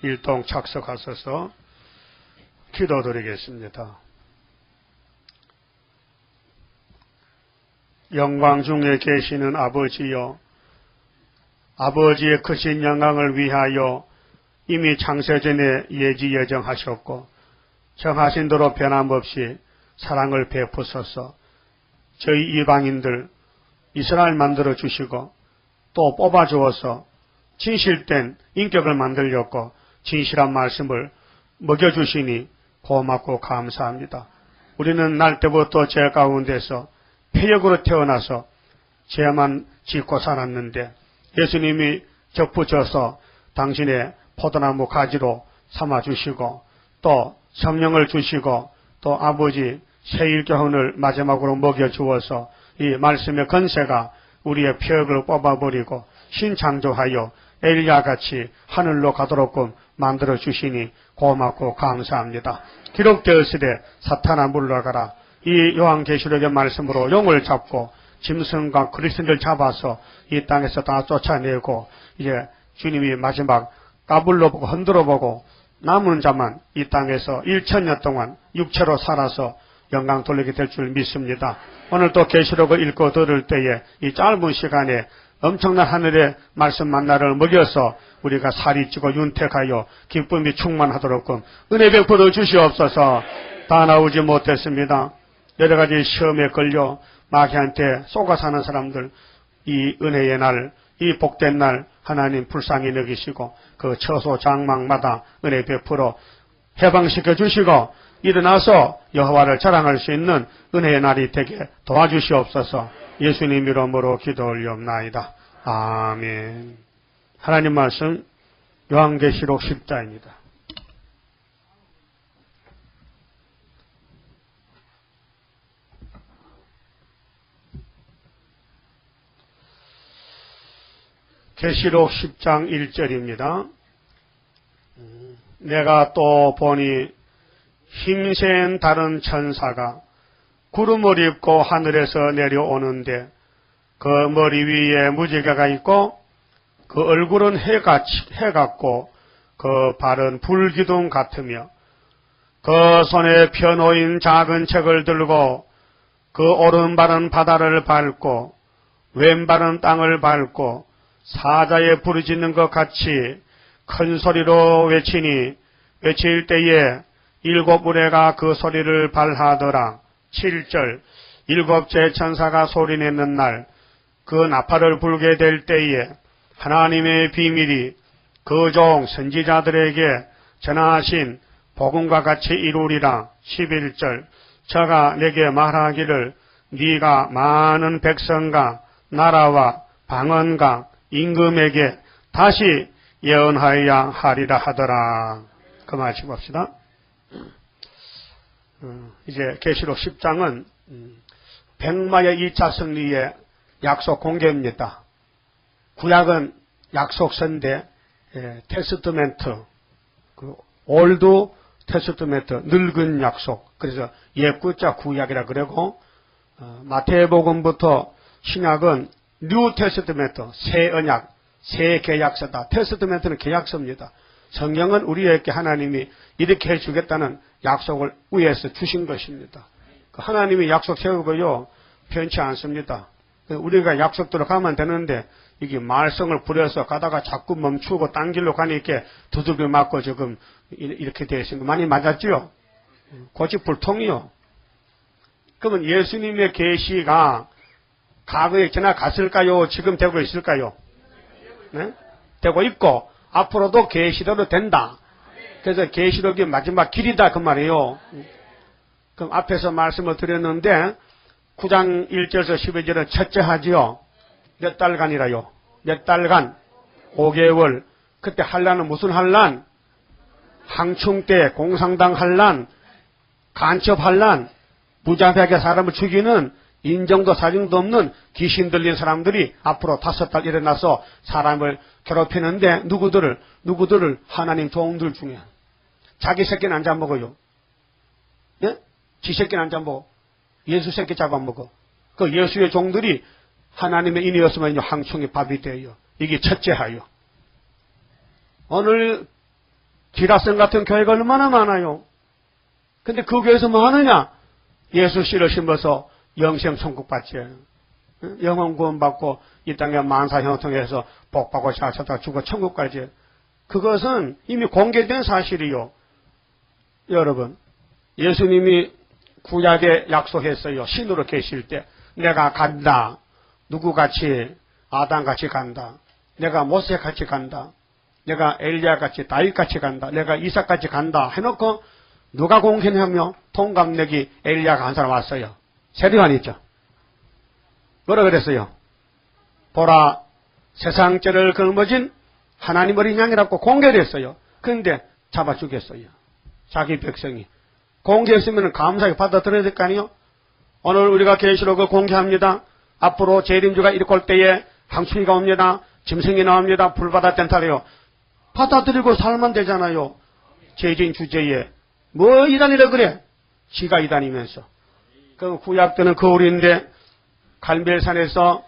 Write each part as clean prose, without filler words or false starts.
일동 착석하셔서 기도드리겠습니다. 영광 중에 계시는 아버지여, 아버지의 크신 영광을 위하여 이미 창세전에 예지 예정하셨고 정하신 대로 변함없이 사랑을 베푸소서. 저희 이방인들 이스라엘 만들어 주시고 또 뽑아 주어서 진실된 인격을 만들렸고 진실한 말씀을 먹여주시니 고맙고 감사합니다. 우리는 날 때부터 죄 가운데서 폐역으로 태어나서 죄만 짓고 살았는데 예수님이 접붙여서 당신의 포도나무 가지로 삼아주시고 또 성령을 주시고 또 아버지 세일교훈을 마지막으로 먹여주어서 이 말씀의 건세가 우리의 폐역을 뽑아버리고 신창조하여 엘리야같이 하늘로 가도록끔 만들어주시니 고맙고 감사합니다. 기록되었으되 사탄아 물러가라. 이 요한계시록의 말씀으로 용을 잡고 짐승과 그리스도를 잡아서 이 땅에서 다 쫓아내고 이제 주님이 마지막 까불러보고 흔들어보고 남은 자만 이 땅에서 1000년 동안 육체로 살아서 영광 돌리게 될 줄 믿습니다. 오늘 또 계시록을 읽고 들을 때에 이 짧은 시간에 엄청난 하늘의 말씀 만나를 먹여서 우리가 살이 찌고 윤택하여 기쁨이 충만하도록끔 은혜 베풀어 주시옵소서. 다 나오지 못했습니다. 여러 가지 시험에 걸려 마귀한테 속아 사는 사람들, 이 은혜의 날, 이 복된 날 하나님 불쌍히 여기시고 그 처소 장막마다 은혜 베풀어 해방시켜 주시고 일어나서 여호와를 자랑할 수 있는 은혜의 날이 되게 도와주시옵소서. 예수님 이름으로 기도 올리옵나이다. 아멘. 하나님 말씀 요한계시록 10장입니다. 계시록 10장 1절입니다. 내가 또 보니 힘센 다른 천사가 구름을 입고 하늘에서 내려오는데 그 머리 위에 무지개가 있고 그 얼굴은 해 같고 그 발은 불기둥 같으며 그 손에 펴놓인 작은 책을 들고 그 오른발은 바다를 밟고 왼발은 땅을 밟고 사자에 부르짖는 것 같이 큰 소리로 외치니 외칠 때에 7 우레가 그 소리를 발하더라. 7절 일곱째 천사가 소리내는 날 그 나팔을 불게 될 때에 하나님의 비밀이 그 종 선지자들에게 전하신 복음과 같이 이루리라. 11절 저가 내게 말하기를 네가 많은 백성과 나라와 방언과 임금에게 다시 예언하여야 하리라 하더라. 그 말씀 봅시다. 이제 계시록 10장은 백마의 2차 승리의 약속 공개입니다. 구약은 약속서인데 테스트멘트, 그 올드 테스트멘트, 늙은 약속. 그래서 옛구자 구약이라 그러고 마태복음부터 신약은 뉴 테스트멘트, 새 언약, 새 계약서다. 테스트멘트는 계약서입니다. 성경은 우리에게 하나님이 이렇게 해주겠다는 약속을 위에서 주신 것입니다. 하나님이 약속 세우고요, 편치 않습니다. 우리가 약속대로 가면 되는데 이게 말썽을 부려서 가다가 자꾸 멈추고 딴 길로 가니까 두들겨 맞고 지금 이렇게 되어 있는 거 많이 맞았죠? 고집불통이요. 그러면 예수님의 계시가 과거에 지나갔을까요? 지금 되고 있을까요? 네? 되고 있고 앞으로도 계시대로 된다. 그래서 계시록이 마지막 길이다 그 말이에요. 그럼 앞에서 말씀을 드렸는데 9장 1절에서 12절은 첫째 하지요. 몇 달간이라요? 몇 달간? 5개월. 그때 환란은 무슨 환란? 항충 때 공산당 환란, 간첩 환란, 무자비하게 사람을 죽이는 인정도 사정도 없는 귀신 들린 사람들이 앞으로 5달 일어나서 사람을 괴롭히는데 누구들을 하나님 종들 중에 자기 새끼는 안 잡아먹어요. 예? 지 새끼는 안 잡아먹어. 예수 새끼 잡아먹어. 그 예수의 종들이 하나님의 인이었으면 항충의 밥이 돼요. 이게 첫째 하요. 오늘 지라성 같은 교회가 얼마나 많아요. 근데 그 교회에서 뭐 하느냐? 예수 씨를 심어서 영생 천국 받지. 영원 구원 받고 이 땅에 만사 형통해서 복받고 샤쳐다 죽어 천국 가지. 그것은 이미 공개된 사실이요. 여러분, 예수님이 구약에 약속했어요. 신으로 계실 때 내가 간다. 누구같이? 아담같이 간다. 내가 모세같이 간다. 내가 엘리야같이 다윗같이 간다. 내가 이삭같이 간다 해놓고 누가 공개하며 통감내기 엘리야가 한 사람 왔어요. 세례요한 있죠. 뭐라 그랬어요? 보라, 세상 죄를 걸머진 하나님 어린 양이라고 공개를 했어요. 그런데 잡아 죽였어요. 자기 백성이. 공개했으면 감사하게 받아들여야 될 거 아니에요? 오늘 우리가 계시록을 공개합니다. 앞으로 재림주가 이렇게 올 때에 황충이가 옵니다. 짐승이 나옵니다. 불바다 땐탈이요. 받아들이고 살면 되잖아요. 죄진 주제에. 뭐 이단이라 그래? 지가 이단이면서. 그 구약 때는 거울인데 갈멜산에서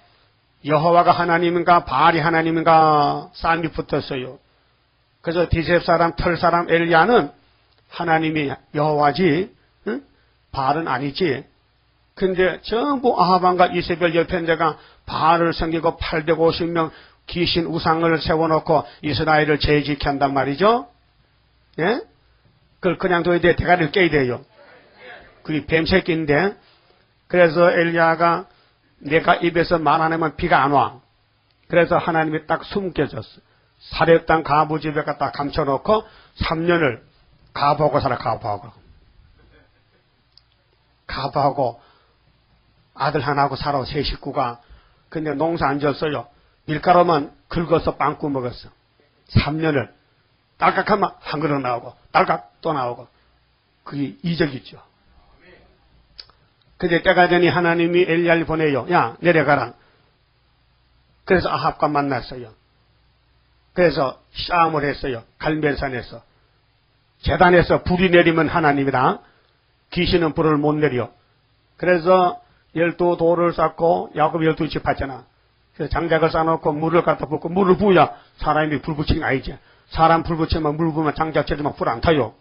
여호와가 하나님인가 바알이 하나님인가 싸움이 붙었어요. 그래서 디셉 사람, 털 사람 엘리야는 하나님이 여호와지, 응? 바알은 아니지. 근데 전부 아하방과 이세벨 여편대가 바알을 섬기고 850명 귀신 우상을 세워놓고 이스라엘을 죄짓게 한단 말이죠. 예? 그걸 그냥 둬야 돼. 대가리를 깨야 돼요. 그게 뱀새끼인데. 그래서 엘리야가 내가 입에서 말 안 하면 비가 안 와. 그래서 하나님이 딱 숨겨졌어. 사렙 땅 가부 집에 갖다 감춰놓고 3년을 가부하고 살아. 가부하고 아들 하나하고 살아. 세 식구가. 근데 농사 안 졌어요. 밀가루만 긁어서 빵꾸 먹었어. 3년을. 딸깍하면 한 그릇 나오고 딸깍 또 나오고. 그게 이적이죠. 근데 때가 되니 하나님이 엘리야를 보내요. 야, 내려가라. 그래서 아합과 만났어요. 그래서 싸움을 했어요. 갈멜산에서. 제단에서 불이 내리면 하나님이다. 귀신은 불을 못 내려. 그래서 12돌을 쌓고 야곱 12집 받잖아. 그래서 장작을 쌓아놓고 물을 갖다 붓고 물을 부어야 사람이 불 붙이는 거 아니지. 사람 불 붙이면 물 부으면 장작 쳐주면 불 안 타요.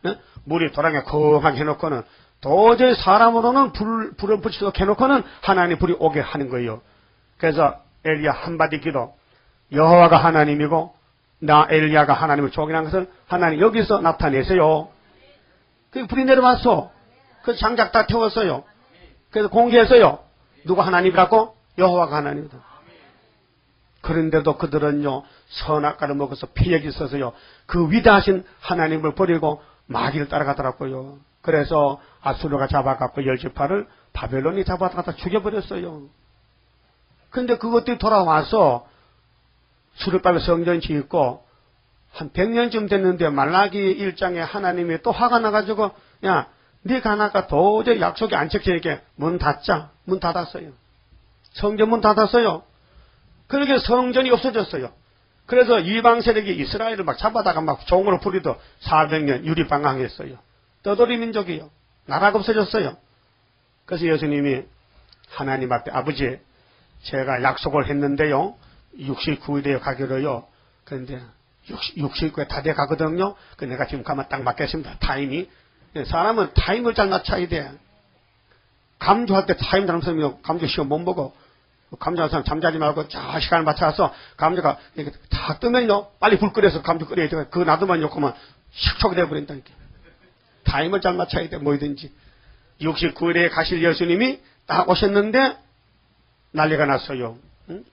네? 물이 도랑에 컹하게 해놓고는 도저히 사람으로는 불을 붙이도록 해놓고는 하나님 불이 오게 하는 거예요. 그래서 엘리야 한마디 기도. 여호와가 하나님이고 나 엘리야가 하나님을 종이라는 것을 하나님 여기서 나타내세요. 그 불이 내려왔어. 그 장작 다 태웠어요. 그래서 공개했어요. 누가 하나님이라고? 여호와가 하나님이다. 그런데도 그들은요 선악과를 먹어서 피력이 있어서요 그 위대하신 하나님을 버리고 마귀를 따라가더라고요. 그래서 아수르가 잡아갖고 열지파를 바벨론이 잡아갖다 죽여버렸어요. 근데 그것들이 돌아와서 수르바벨 성전 짓고 한 100년쯤 됐는데 말라기 1장에 하나님이 또 화가 나가지고 야, 네 가나가 도저히 약속이 안 지켜지게 문 닫자. 문 닫았어요. 성전 문 닫았어요. 그렇게 성전이 없어졌어요. 그래서 이방 세력이 이스라엘을 막 잡아다가 막 종으로 부리도 400년 유리방황했어요. 떠돌이 민족이요. 나라가 없어졌어요. 그래서 예수님이 하나님 앞에 아버지 제가 약속을 했는데요. 69일에 가기로요. 그런데 69일 다 돼 가거든요. 그 내가 지금 가면 딱 맞겠습니다. 타임이. 사람은 타임을 잘 맞춰야 돼. 감주할 때 타임 잘못하면 감주 시험 못 보고 감주하는 사람 잠자지 말고 자 시간을 맞춰서 감주가 이렇게 다 뜨면요. 빨리 불 끓여서 감주 끓여야 돼. 그거 놔두면 요거만 식초가 돼버린다니까. 타임을 잘 맞춰야 돼. 뭐든지. 69일에 가실 예수님이 딱 오셨는데 난리가 났어요. 응?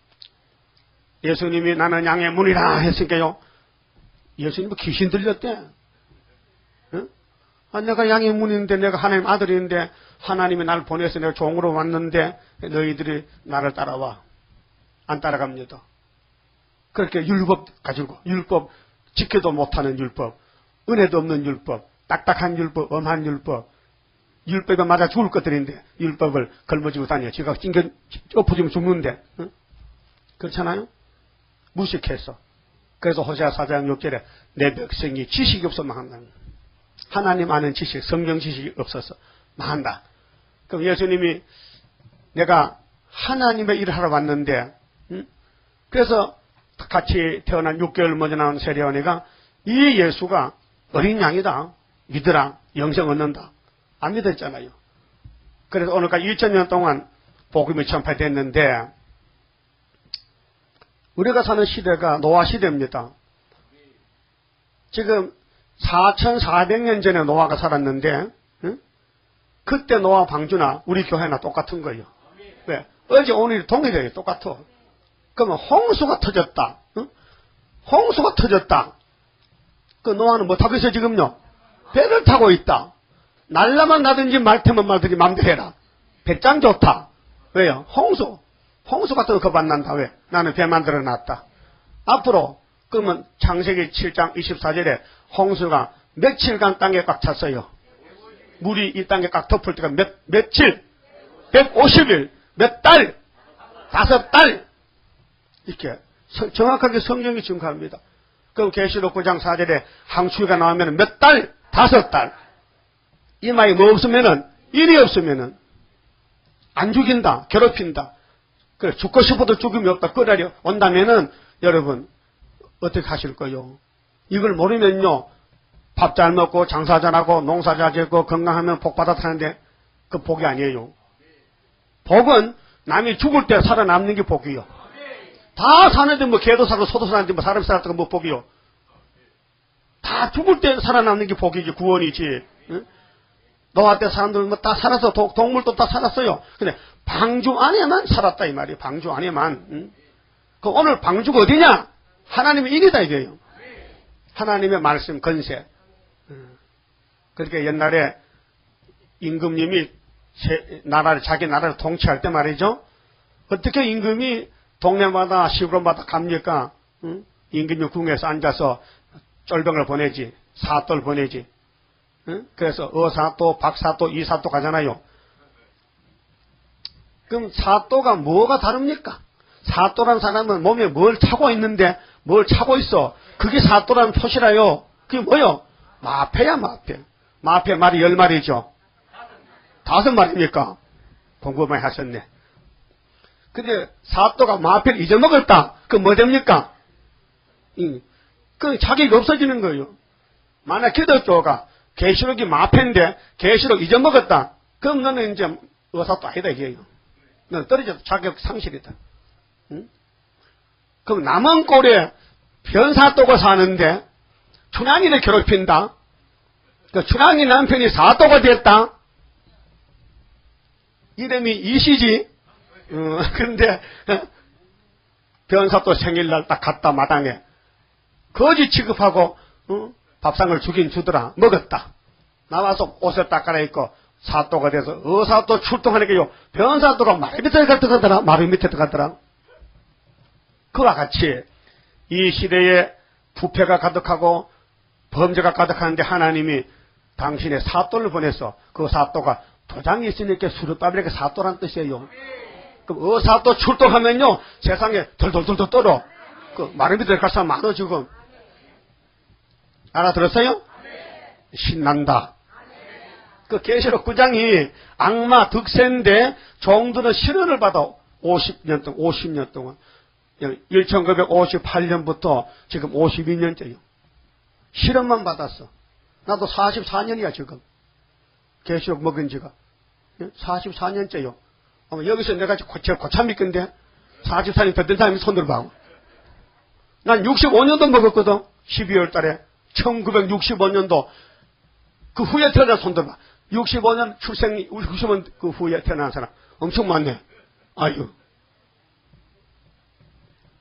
예수님이 나는 양의 문이라 했으니까요. 예수님은 귀신 들렸대. 응? 아, 내가 양의 문인데 내가 하나님 아들인데 하나님이 나를 보내서 내가 종으로 왔는데 너희들이 나를 따라와. 안 따라갑니다. 그렇게 율법 가지고 율법 지켜도 못하는 율법 은혜도 없는 율법 딱딱한 율법 엄한 율법 율법에 맞아 죽을 것들인데 율법을 걸머지고 다녀. 지가 엎어지면 죽는데. 응? 그렇잖아요. 무식해서. 그래서 호세아 4장 6절에 내 백성이 지식이 없어 망한다. 하나님 아는 지식 성경 지식이 없어서 망한다. 그럼 예수님이 내가 하나님의 일을 하러 왔는데 그래서 같이 태어난 6개월 먼저 나온 세례원이가 이 예수가 어린 양이다. 믿으라. 영생 얻는다. 안 믿었잖아요. 그래서 오늘까지 2000년 동안 복음이 전파됐는데 우리가 사는 시대가 노아 시대입니다. 지금 4400년 전에 노아가 살았는데 그때 노아 방주나 우리 교회나 똑같은 거예요. 왜? 어제 오늘이 동일해요. 똑같아. 그러면 홍수가 터졌다. 홍수가 터졌다. 그 노아는 뭐 타고 있어 지금요? 배를 타고 있다. 날라만 나든지 말 테면 말든지 맘대로 해라. 배짱 좋다. 왜요? 홍수. 홍수 같은 거 겁 안 난다. 왜? 나는 배 만들어 놨다. 앞으로 그러면 창세기 7장 24절에 홍수가 며칠간 땅에 꽉 찼어요. 물이 이 땅에 꽉 덮을 때가 며칠? 150일. 몇 달? 5달. 이렇게 정확하게 성경이 증거합니다. 그럼 계시록 9장 4절에 항추위가 나오면 몇 달? 5달. 이 말이 뭐 없으면은, 일이 없으면은 안 죽인다. 괴롭힌다. 그래, 죽고 싶어도 죽음이 없다. 그 날이 온다면은 여러분 어떻게 하실 거요? 이걸 모르면요, 밥 잘 먹고 장사 잘하고 농사 잘 짓고 건강하면 복 받아타는데 그 복이 아니에요. 복은 남이 죽을 때 살아남는 게 복이요. 다 사는데 뭐 개도 살고 소도 사는데 뭐 사람 살았다가 뭐 복이요. 다 죽을 때 살아남는 게 복이지, 구원이지. 응? 노아 때 사람들 뭐 다 살아서 동물도 다 살았어요. 근데 방주 안에만 살았다 이 말이에요. 방주 안에만. 응? 그 오늘 방주가 어디냐? 하나님의 일이다 이거예요. 하나님의 말씀 건세. 그렇게 옛날에 임금님이 자기 나라를 통치할 때 말이죠. 어떻게 임금이 동네마다 시골마다 갑니까? 응? 임금이 궁에서 앉아서 쫄병을 보내지, 사또를 보내지. 응? 그래서 어사또, 박사또, 이사또 가잖아요. 그럼 사또가 뭐가 다릅니까? 사또라는 사람은 몸에 뭘 차고 있는데 뭘 차고 있어. 그게 사또라는 표시라요. 그게 뭐요? 마패야 마패. 마패 말이 10마리죠. 5마리입니까? 공부 많이 하셨네. 근데 사또가 마패를 잊어먹었다. 그럼 뭐 됩니까? 그 자격이 없어지는 거예요. 만약 기독교가 계시록이 마패인데 계시록 잊어먹었다. 그럼 너는 이제 의사도 아니다 이게요. 너는 떨어져도 자격 상실이다. 응? 그럼 남은 꼴에 변사또가 사는데 춘향이를 괴롭힌다. 그 춘향이 남편이 사또가 됐다. 이름이 이시지. 그런데 변사또 생일날 딱 갔다 마당에 거지 취급하고 밥상을 주긴 주더라. 먹었다. 나와서 옷을 딱 갈아입고 사또가 돼서 어사또 출동하는 게요. 변사또가 마루 밑에 들어가더라. 마루 밑에 들어가더라. 그와 같이 이 시대에 부패가 가득하고 범죄가 가득한데 하나님이 당신의 사또를 보내서 그 사또가 도장이 있으니까 수르바비에게 사또란 뜻이에요. 그럼 어사또 출동하면요 세상에 덜덜덜덜 떨어. 그 마루 밑에 갈 사람 많아 지금. 알아들었어요? 신난다. 그 계시록 9장이 악마 득세인데 종들은 시련을 받아 50년 동안 1958년부터 지금 52년째요. 실험만 받았어. 나도 44년이야 지금. 계시록 먹은 지가 44년째요. 여기서 내가 제일 고참 믿건데 44년 더 된 사람이 손 들어봐. 난 65년도 먹었거든. 12월 달에 1965년도 그 후에 태어난 손 들어봐. 65년 출생 65년 그 후에 태어난 사람 엄청 많네. 아유.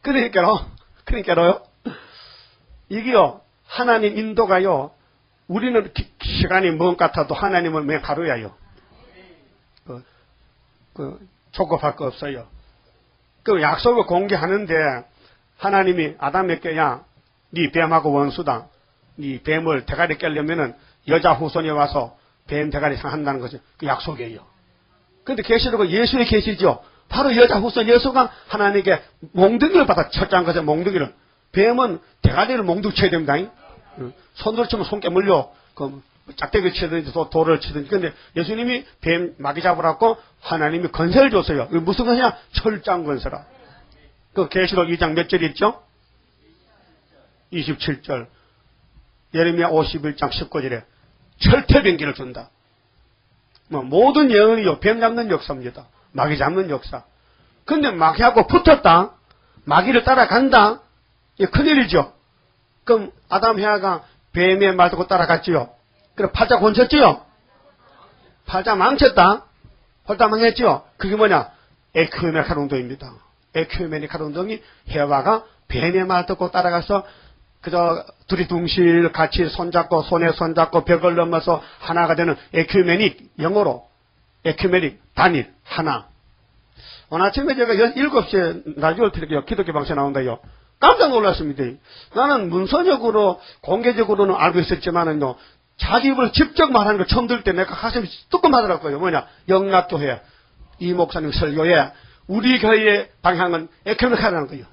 그러니까요. 이게요, 하나님 인도가요, 우리는 시간이 먼 같아도 하나님은 매 하루야요. 조급할 거 없어요. 그 약속을 공개하는데, 하나님이 아담에게, 야, 네 뱀하고 원수다. 네 뱀을 대가리 깨려면은 여자 후손이 와서 뱀 대가리 상한다는 것이 그 약속이에요. 근데 계시록은 예수의 계시죠. 바로 여자 후손 예수가 하나님께 몽둥이를 받아 첫장 것에 몽둥이를. 뱀은 대가리를 몽둥이 쳐야 됩니다. 손으로 치면 손 깨물려. 그 짝대기 치든지 돌을 치든지. 근데 예수님이 뱀 마귀 잡으라고 하나님이 건세를 줬어요. 무슨 건세냐? 철장 건세라. 그 계시록 2장 몇 절 있죠? 27절. 예레미야 51장 19절에 철퇴병기를 준다. 모든 예언이요, 뱀 잡는 역사입니다. 마귀 잡는 역사. 근데 마귀하고 붙었다, 마귀를 따라간다, 이게 큰일이죠. 그럼 아담 해아가 뱀의 말 듣고 따라갔지요. 그럼 팔자 곤쳤지요. 팔자 망쳤다, 홀딱 망했지요. 그게 뭐냐? 에큐메니칼 운동입니다. 에큐메니칼 운동이 해와가 뱀의 말 듣고 따라가서 그저 둘이 둥실 같이 손잡고 손에 손잡고 벽을 넘어서 하나가 되는 에큐메닉, 영어로 에큐메닉, 단일, 하나. 오늘 아침에 제가 7시에 라디오를 틀게요. 기독교 방송 나온다요. 깜짝 놀랐습니다. 나는 문서적으로 공개적으로는 알고 있었지만은요, 자기 입으로 직접 말하는 걸 처음 들을 때 내가 가슴이 뜨끔하더라고요. 뭐냐? 영락교회 이 목사님 설교에 우리 교회의 방향은 에큐메닉이라는 거예요.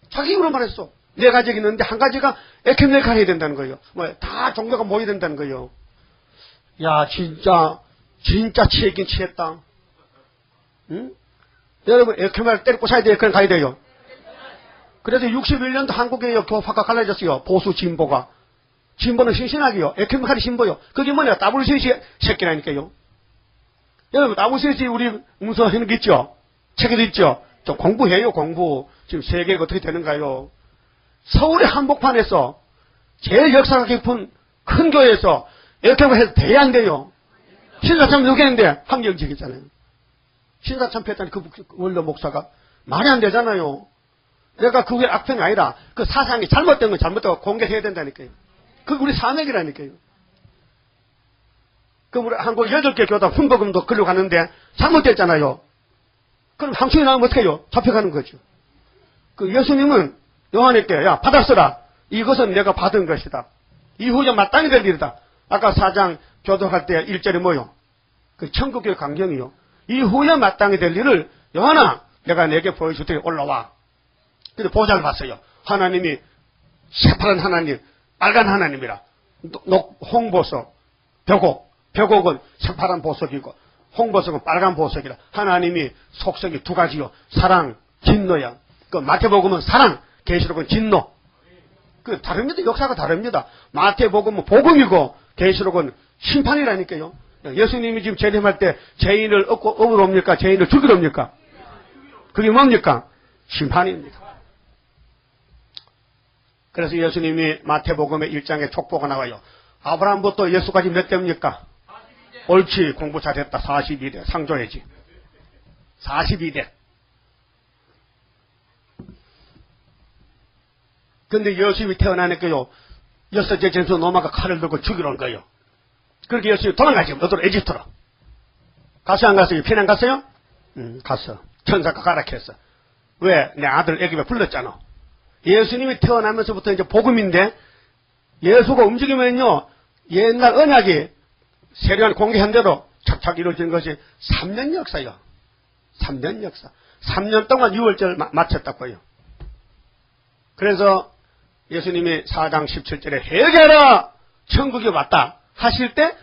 자기 입으로 말했어. 네 가지가 있는데 한 가지가 에큐메닉 해야 된다는 거예요. 다 종교가 모여야 된다는 거예요. 야, 진짜 취했긴 취했다. 응? 여러분, 에큐메닉 때리고 사야 돼요. 그냥 가야 돼요. 그래서 61년도 한국의 교파가 갈라졌어요. 보수 진보가. 진보는 신신하게요. 에큐메닉이 진보요. 그게 뭐냐? WCC 새끼라니까요. 여러분, WCC 우리 문서하는 게 있죠? 책에도 있죠? 좀 공부해요, 공부. 지금 세계가 어떻게 되는가요? 서울의 한복판에서 제일 역사가 깊은 큰 교회에서 이렇게 해서 돼야 안 돼요. 신사참 누구였는데 황경직이잖아요. 신사참 폈다니 그 원로 목사가 말이 안 되잖아요. 내가 그게 악평이 아니라 그 사상이 잘못된 건 잘못되고 공개해야 된다니까요. 그게 우리 사명이라니까요. 그럼 우리 한국 8개 교단 훈복음도 글로 가는데 잘못됐잖아요. 그럼 항충이 나오면 어떻게 해요? 잡혀가는 거죠. 그 예수님은 요한에게 야 받아 쓰라. 이것은 내가 받은 것이다. 이후에 마땅히 될 일이다. 아까 4장 교독할 때 1절이 뭐요? 그 천국의 광경이요. 이후에 마땅히 될 일을 요한아 내가 내게 보여줄 테니 올라와. 근데 보좌를 봤어요. 하나님이 새파란 하나님, 빨간 하나님이라. 홍보석, 벽옥은 새파란 보석이고 홍보석은 빨간 보석이라. 하나님이 속성이 두 가지요. 사랑, 진노야. 그 마태복음은 사랑, 계시록은 진노. 그 다릅니다. 역사가 다릅니다. 마태복음은 복음이고 계시록은 심판이라니까요. 예수님이 지금 재림할 때 죄인을 업으러 옵니까? 죄인을 죽이러 옵니까? 그게 뭡니까? 심판입니다. 그래서 예수님이 마태복음의 1장에 촉보가 나와요. 아브라함부터 예수까지 몇 대입니까? 옳지, 공부 잘했다. 42대. 상조해지. 42대. 근데 예수님이 태어나니까요, 6째 전수 노마가 칼을 들고 죽이러 온 거예요. 그렇게 예수님이 도망가죠. 어디로? 에집트로. 갔어요, 안 갔어요? 피난 갔어요? 갔어. 천사가 가락했어. 왜? 내 아들 애기가 불렀잖아. 예수님이 태어나면서부터 이제 복음인데, 예수가 움직이면요, 옛날 언약이 세례관 공개한 대로 착착 이루어진 것이 3년 역사요. 3년 역사. 3년 동안 6월절 마쳤다고요. 그래서 예수님이 4장 17절에 회개하라! 천국이 왔다! 하실 때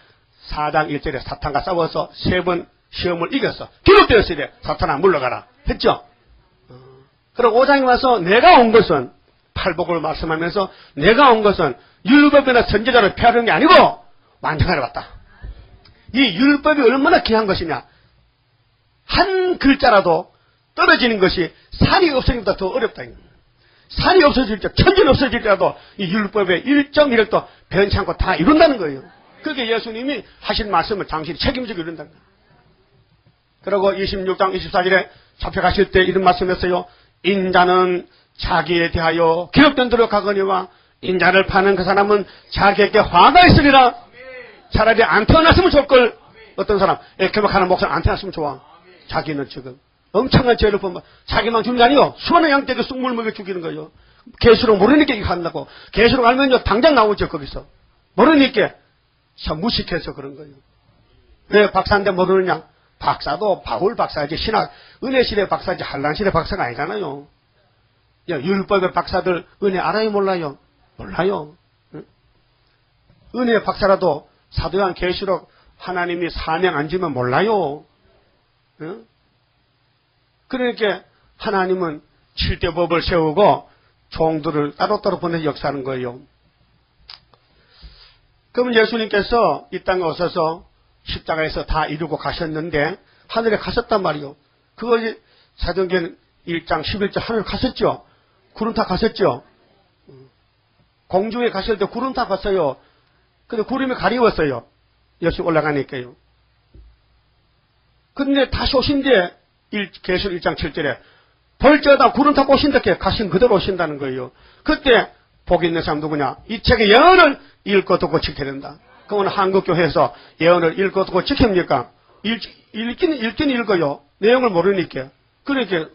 4장 1절에 사탄과 싸워서 3번 시험을 이겼어. 기록되었을 때 사탄아 물러가라! 했죠? 그리고 5장에 와서 내가 온 것은 팔복을 말씀하면서 내가 온 것은 율법이나 선지자를 폐하려는 게 아니고 완성하러 왔다. 이 율법이 얼마나 귀한 것이냐. 한 글자라도 떨어지는 것이 산이 없어지기보다 더 어렵다. 산이 없어질 때, 천지는 없어질 때라도 이 율법의 1.1도 변치 않고 다 이룬다는 거예요. 그렇게 예수님이 하신 말씀을 당신이 책임지고 이룬다는 거예요. 그리고 26장 24절에 잡혀가실 때 이런 말씀했어요. 인자는 자기에 대하여 기록된 대로 가거니와 인자를 파는 그 사람은 자기에게 화가 있으리라. 차라리 안 태어났으면 좋을걸. 어떤 사람, 에케막하는 목사는 안 태어났으면 좋아. 자기는 지금 엄청난 죄를 보면 자기만 죽는 게 아니요. 수많은 양떼를 쑥물 먹여 죽이는 거예요. 계시록 모르니까 이거 한다고. 계시록 알면요 당장 나오죠 거기서. 모르니까 참 무식해서 그런 거예요. 왜 박사인데 모르느냐? 박사도 바울 박사지 신학 은혜실의 박사지 한란실의 박사가 아니잖아요. 야, 율법의 박사들 은혜 알아요 몰라요? 몰라요. 응? 은혜 박사라도 사도요한 계시록 하나님이 사명 안 지면 몰라요. 응? 그러니까 하나님은 7대 법을 세우고 종들을 따로따로 보내서 역사하는 거예요. 그러면 예수님께서 이 땅에 오셔서 십자가에서 다 이루고 가셨는데 하늘에 가셨단 말이요. 그거 이제 사도행전 1장 11절 하늘 가셨죠. 구름 타 가셨죠. 공중에 가실 때 구름 타 갔어요. 근데 구름이 가리웠어요. 예수 올라가니까요. 근데 다시 오신데 계시록 1장 7절에 벌저다 구름 타고 오신다 가신 그대로 오신다는 거예요. 그때 복 있는 사람 누구냐? 이 책의 예언을 읽고 듣고 지켜야 된다. 그러면 한국교회에서 예언을 읽고 듣고 지킵니까? 읽긴 읽어요. 내용을 모르니까. 그러니까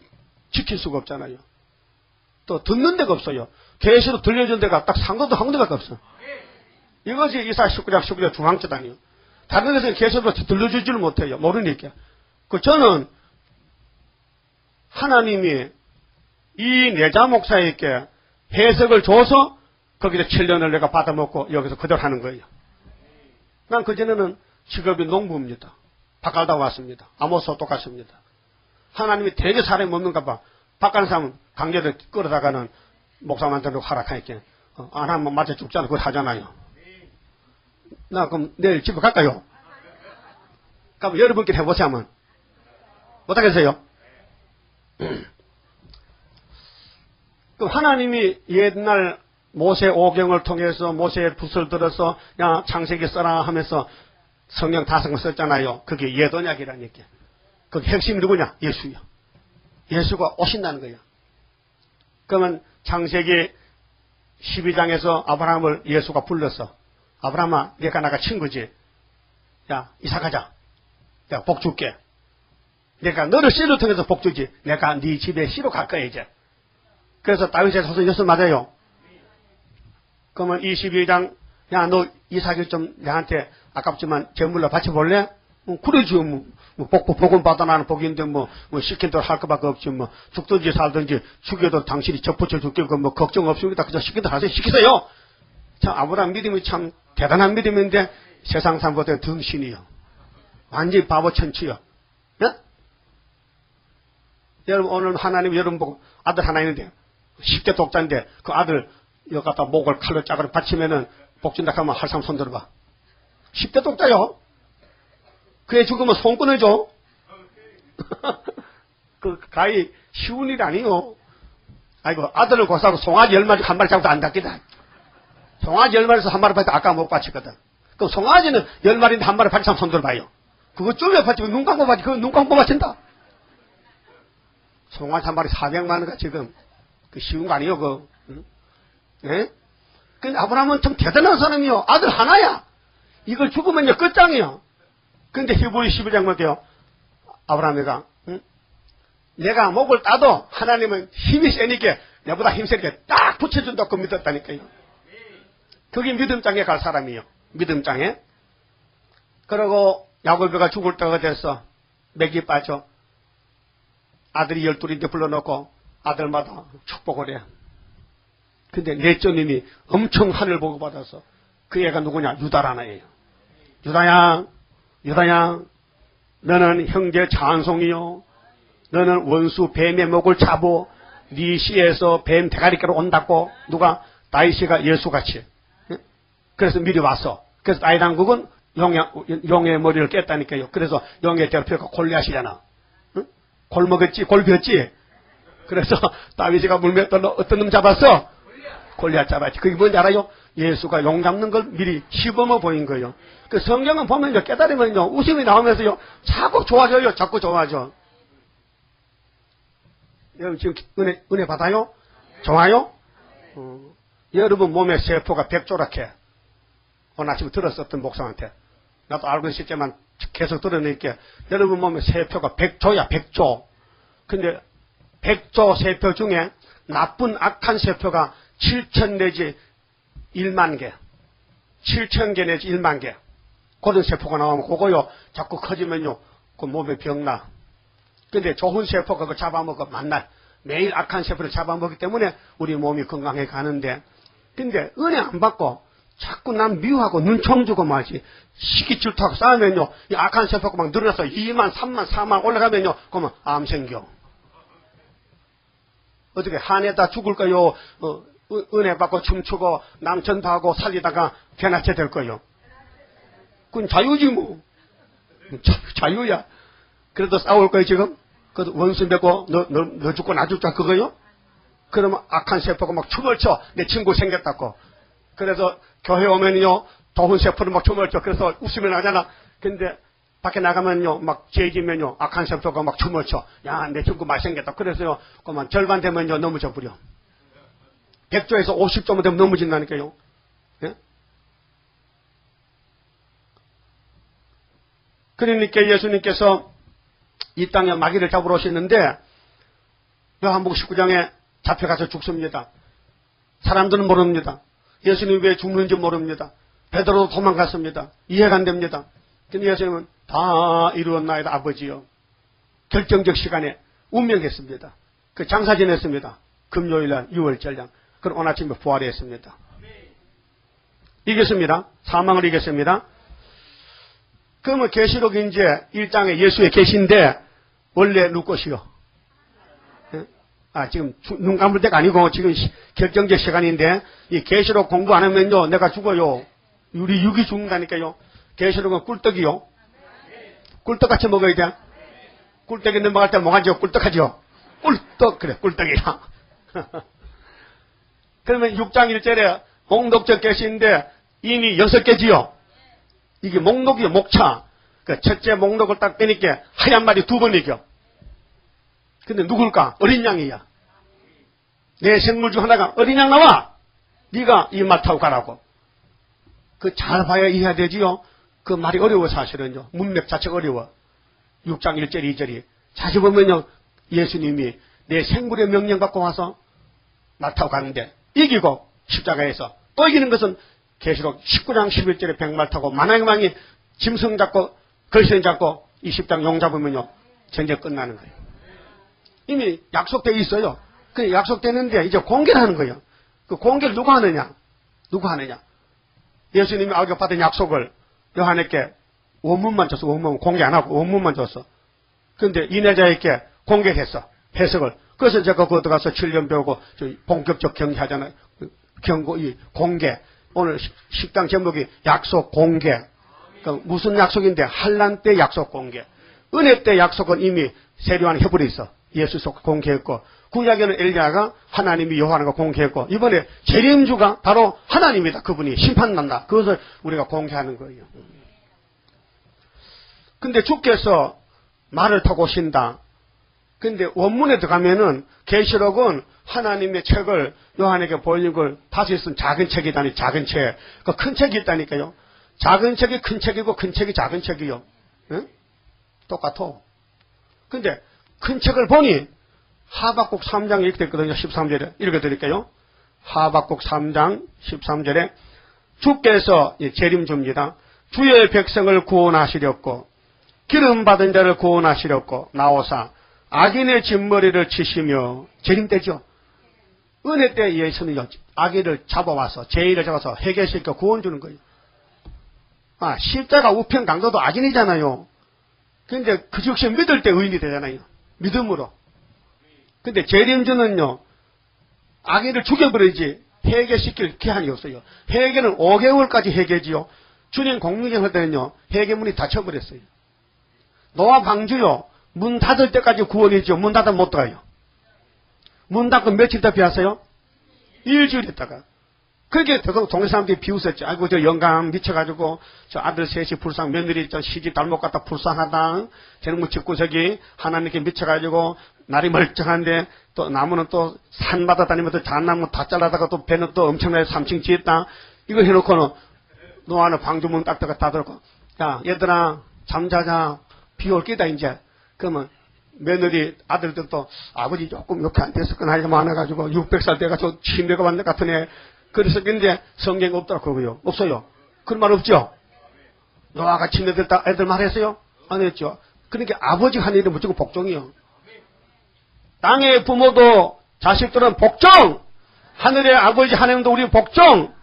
지킬 수가 없잖아요. 또 듣는 데가 없어요. 계시록 들려준 데가 딱 상도도 한 군데밖에 없어. 이것이 이사야 19장 19절 중앙재단이요. 다른 데서는 계시록 들려주지를 못해요. 모르니까. 저는 하나님이 이 내자 목사에게 해석을 줘서 거기서 7년을 내가 받아먹고 여기서 그대로 하는 거예요. 난 그전에는 직업이 농부입니다. 밭갈다 왔습니다. 아모스와 똑같습니다. 하나님이 되게 사람이 없는가 봐. 밭가는 사람은 강제로 끌어다가는 목사만들고 하락하니까 안 하면 맞아 죽잖아. 그걸 하잖아요. 나 그럼 내일 집에 갈까요? 그럼 여러분끼리 해보세요 하면 못하겠어요? 그럼 하나님이 옛날 모세 오경을 통해서 모세의 붓을 들어서 야 창세기 써라 하면서 성경 5권 썼잖아요. 그게 예언약이라니까. 그 핵심이 누구냐? 예수요. 예수가 오신다는 거예요. 그러면 창세기 12장에서 아브라함을 예수가 불렀어. 아브라함아, 내가 나가 친구지. 야, 이삭하자. 내가 복 줄게. 내가 너를 씨를 통해서 복 주지. 내가 네 집에 씨로 갈 거야 이제. 그래서 다윗의 자손 6 맞아요. 그러면 22장 야, 너 이삭이 좀 내한테 아깝지만 제물로 바쳐볼래? 그러지요. 복은 받아 나는 복인데 시킨 대로 할 것밖에 없지 죽든지 살든지 죽여도 당신이 접붙여 줄게 걱정 없습니다. 그저 시킨 대로 하세요. 시키세요. 참 아브라함 믿음이 참 대단한 믿음인데 세상 사람보다 덩신이요. 완전히 바보 천치요. 예? 여러분 오늘 하나님 여러분 보고 아들 하나 있는데 10대 독자인데 그 아들 여기 갖다 목을 칼로 짜그려 받치면은 복준다 하면 할 사람 손 들어봐. 10대 독자요. 그애 죽으면 손 끊어줘. 그 가히 쉬운 일이 아니요. 아이고 아들을 고사하고 송아지 10마리 한 마리 잡고도 안 닦이다. 송아지 10마리에서 한 마리 받을 때 아까 못 받쳤거든. 그럼 송아지는 10마리인데 한 마리 받치면 손 들어봐요. 그거 쫄려 받치면 눈 감고 받치. 그거 눈 감고 받친다. 송아지 한 마리 400만 원가 지금. 그 쉬운 거 아니요 그. 응? 예? 근데 아브라함은 참 대단한 사람이요. 아들 하나야. 이걸 죽으면 끝장이요. 근데 히브리 11장 뭐게요? 아브라함이가 응? 내가 목을 따도 하나님은 힘이 세니까 내보다 힘세니까 딱 붙여준다고 믿었다니까요. 그게 믿음장에 갈 사람이요. 믿음장에. 그러고 야곱이가 죽을 때가 됐어. 맥이 빠져. 아들이 12인데 불러놓고 아들마다 축복을 해. 근데 넷째 님이 엄청 하늘 보고 받아서 그 애가 누구냐? 유다라나예요. 유다야, 너는 형제 찬송이요. 너는 원수 뱀의 목을 잡어 네 씨에서 뱀 대가리가로 온다고 누가 다윗이가 예수같이. 그래서 미리 왔어. 그래서 다윗 왕국은 용의 머리를 깼다니까요. 그래서 용의 대표가 골리앗이잖아. 응? 골 먹었지, 골 폈지. 그래서 다윗이가 물맷돌 어떤 놈 잡았어? 골리앗 잡았지. 그게 뭔지 알아요? 예수가 용 잡는 걸 미리 시범을 보인 거예요. 그 성경은 보면요, 깨달으면요, 웃음이 나오면서요, 자꾸 좋아져요. 자꾸 좋아져. 여러분 지금 은혜 받아요? 좋아요? 여러분 몸에 세포가 100조락해. 오늘 아침에 들었었던 목사한테. 나도 알고 있었지만 계속 들으니까 여러분 몸에 세포가 100조야, 100조. 근데 100조 세포 중에 나쁜 악한 세포가 7천 내지 1만 개. 7천 개 내지 1만 개. 그런 세포가 나오면 그거요, 자꾸 커지면요, 그 몸에 병나. 근데 좋은 세포가 그거 잡아먹어, 만날. 매일 악한 세포를 잡아먹기 때문에 우리 몸이 건강해 가는데, 근데 은혜 안 받고 자꾸 남 미워하고 눈총 주고 말지. 시기 질투하고 싸우면요, 이 악한 세포가 막 늘어나서 2만, 3만, 4만 올라가면요, 그러면 암 생겨. 어떻게 한해다 죽을까요? 은혜 받고 춤추고 남천파하고 살리다가 개나체 될 거요. 그건 자유지 뭐. 자유야. 그래도 싸울 거예요 지금? 그 원수 맺고 너 죽고 나 죽자 그거요? 그러면 악한 세포가 막 춤을 춰. 내 친구 생겼다고. 그래서 교회 오면요 도훈 세포를 막 춤을 춰. 그래서 웃으면 하잖아. 근데 밖에 나가면요 막 죄지면요 악한 세포가 막 춤을 춰. 야 내 친구 말생겼다. 그래서요 그만 절반 되면요 넘어져 버려. 100조에서 50조만 되면 넘어진다니까요. 예? 그러니까 예수님께서 이 땅에 마귀를 잡으러 오셨는데 요한복음 19장에 잡혀가서 죽습니다. 사람들은 모릅니다. 예수님 왜 죽는지 모릅니다. 베드로도 도망갔습니다. 이해가 안 됩니다. 근데 예수님은 다 이루었나이다 아버지요. 결정적 시간에 운명했습니다. 그 장사 지냈습니다. 금요일날 6월절량. 그럼 오늘 아침에 부활했습니다. 이겼습니다. 사망을 이겼습니다. 그러면 계시록 이제 1장에 예수의 계신데 원래 누구 것이요? 지금 눈 감을 때가 아니고 지금 결정적 시간인데 이 계시록 공부 안 하면요 내가 죽어요. 우리 육이 죽는다니까요. 계시록은 꿀떡이요. 꿀떡같이 먹어야 돼. 꿀떡이 넘어갈 때 뭐가죠? 꿀떡하죠. 꿀떡 그래 꿀떡이야. 그러면 6장 1절에 목록적 계시인데 이미 6개지요. 이게 목록이요 목차. 그 첫째 목록을 딱 빼니까 하얀 말이 2번 이겨. 근데 누굴까? 어린 양이야. 내 생물 중 하나가 어린 양 나와. 네가 이 말 타고 가라고. 그 잘 봐야 이해해야 되지요. 그 말이 어려워 사실은요. 문맥 자체가 어려워. 6장 1절 2절이. 자주 보면요. 예수님이 내 생물의 명령 받고 와서 말 타고 가는데 이기고 십자가에서 또 이기는 것은 계시록 19장 11절에 백말 타고 만왕의 짐승 잡고 걸신 잡고 20장 용 잡으면요. 전쟁 끝나는 거예요. 이미 약속되어 있어요. 그 약속되는데 이제 공개를 하는 거예요. 그 공개를 누가 하느냐? 누가 하느냐? 예수님이 아버지가 받은 약속을 요한에게 원문만 줬어. 원문 공개 안 하고 원문만 줬어. 그런데 이내자에게 공개했어. 해석을. 그래서 제가 거기 가서 7년 배우고 본격적 경계하잖아요. 경고, 이 공개. 오늘 식당 제목이 약속 공개. 그러니까 무슨 약속인데 환난 때 약속 공개. 은혜 때 약속은 이미 세례요한이 해버려 있어. 예수 속 공개했고 구약에는 엘리야가 하나님이 요한과 공개했고 이번에 재림주가 바로 하나님이다. 그분이 심판난다. 그것을 우리가 공개하는 거예요. 근데 주께서 말을 타고 오신다. 근데 원문에 들어가면은 계시록은 하나님의 책을 요한에게 보이는 걸 다시 쓴 작은 책이다니 작은 책. 그 큰 책이 있다니까요. 작은 책이 큰 책이고 큰 책이 작은 책이요. 응? 똑같아. 근데 큰 책을 보니 하박국 3장에 이렇게 됐거든요. 13절에 읽어드릴게요. 하박국 3장 13절에 주께서 재림줍니다. 주의 백성을 구원하시렵고 기름 받은 자를 구원하시렵고 나오사 악인의 진머리를 치시며 재림때죠. 은혜 때 예수는 악인을 잡아와서 죄인을 잡아서 해결시켜 구원 주는 거예요. 십자가 우편 강도도 악인이잖아요. 근데 그 즉시 믿을 때 의인이 되잖아요. 믿음으로. 근데 재림주는요, 악인을 죽여버리지 해결시킬 기한이 없어요. 해결은 5개월까지 해결지요. 주님 공무경 할 때는요, 해결문이 닫혀버렸어요. 노아 방주요, 문 닫을 때까지 구원이죠. 문 닫으면 못 들어가요. 문 닫고 며칠 더 비었어요? 일주일 있다가. 그렇게 동네 사람들이 비웃었죠. 아이고, 저 영감 미쳐가지고, 저 아들 셋이 불쌍, 며느리 저 시집 잘못 갔다 불쌍하다. 저는 뭐 집구석이 하나님께 미쳐가지고, 날이 멀쩡한데, 또 나무는 또 산마다 다니면서 잣나무 다 잘라다가 또 배는 또 엄청나게 3층 지었다. 이거 해놓고는, 노아는 방주문 딱딱하게 닫고, 야, 얘들아, 잠자자. 비 올 끼다, 이제. 그러면, 며느리 아들들도 아버지 조금 이렇게 안 됐을 건 나이가 많아가지고, 600살 돼가지고 침대가 왔는 것 같은 애. 그래서 근데 성경 없더라고요. 없어요. 그런 말 없죠? 노아가 침대 들다 애들 말했어요? 안 했죠. 그러니까 아버지 하는 일은 무조건 복종이요. 땅의 부모도 자식들은 복종! 하늘의 아버지 하나님도 우리 복종!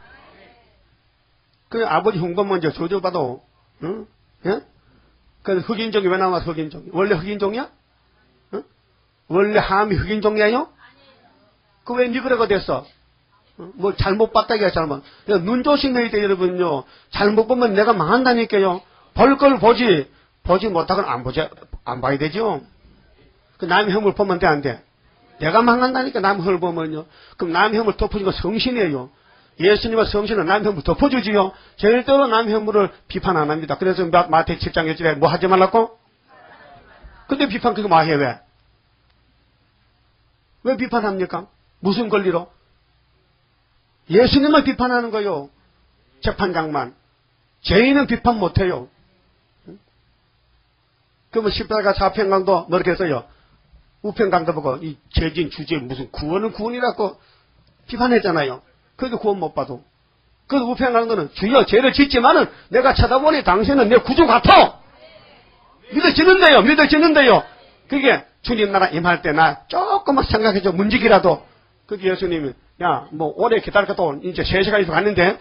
그 아버지 흉본 먼저 조져받아. 응? 예? 그 흑인종이 왜 나와, 흑인종이? 원래 흑인종이야? 응? 원래 함이 흑인종이에요? 그 왜 니그레가 됐어? 뭐 잘못 봤다기가 잘못. 눈 조심해야 돼, 여러분요. 잘못 보면 내가 망한다니까요. 볼 걸 보지. 보지 못하고는 안 봐야 되죠. 그 남의 혐을 보면 돼, 안 돼? 내가 망한다니까, 남의 혐을 보면요. 그럼 남의 혐을 덮어주는 건 성신이에요. 예수님의 성신은 남의 혐을 덮어주지요. 절대로 남의 혐을 비판 안 합니다. 그래서 마태 7장 1절에 뭐 하지 말라고? 근데 비판 그거 뭐 해, 왜? 왜 비판합니까? 무슨 권리로? 예수님만 비판하는 거요. 재판장만. 죄인은 비판 못해요. 그러면 십자가 사평강도 뭐렇게 했어요? 우평강도 보고 이 죄진 주제 무슨 구원은 구원이라고 비판했잖아요. 그래도 구원 못 받아. 그래서 우평강도는 주여 죄를 짓지만은 내가 쳐다보니 당신은 내 구주 같아. 믿어지는데요. 그게 주님 나라 임할 때 나 조금만 생각해줘. 문지기라도. 그게 예수님이 야 뭐 오래 기다렸다 이제 3시간 있어 갔는데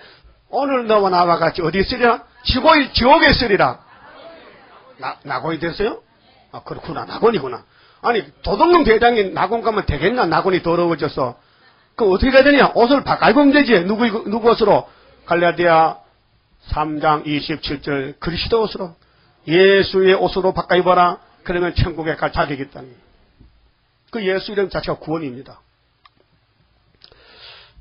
오늘 너와 나와 같이 어디 있으리라? 지옥에 있으리라. 낙원이 됐어요? 아 그렇구나. 낙원이구나. 아니 도둑놈 대장이 낙원 가면 되겠나? 낙원이 더러워져서. 그럼 어떻게 해야 되냐? 옷을 바꿔 되지. 누구 옷으로? 갈라디아 3장 27절 그리스도 옷으로. 예수의 옷으로 바꿔 입어라. 그러면 천국에 갈 자격이 있다. 그 예수 이름 자체가 구원입니다.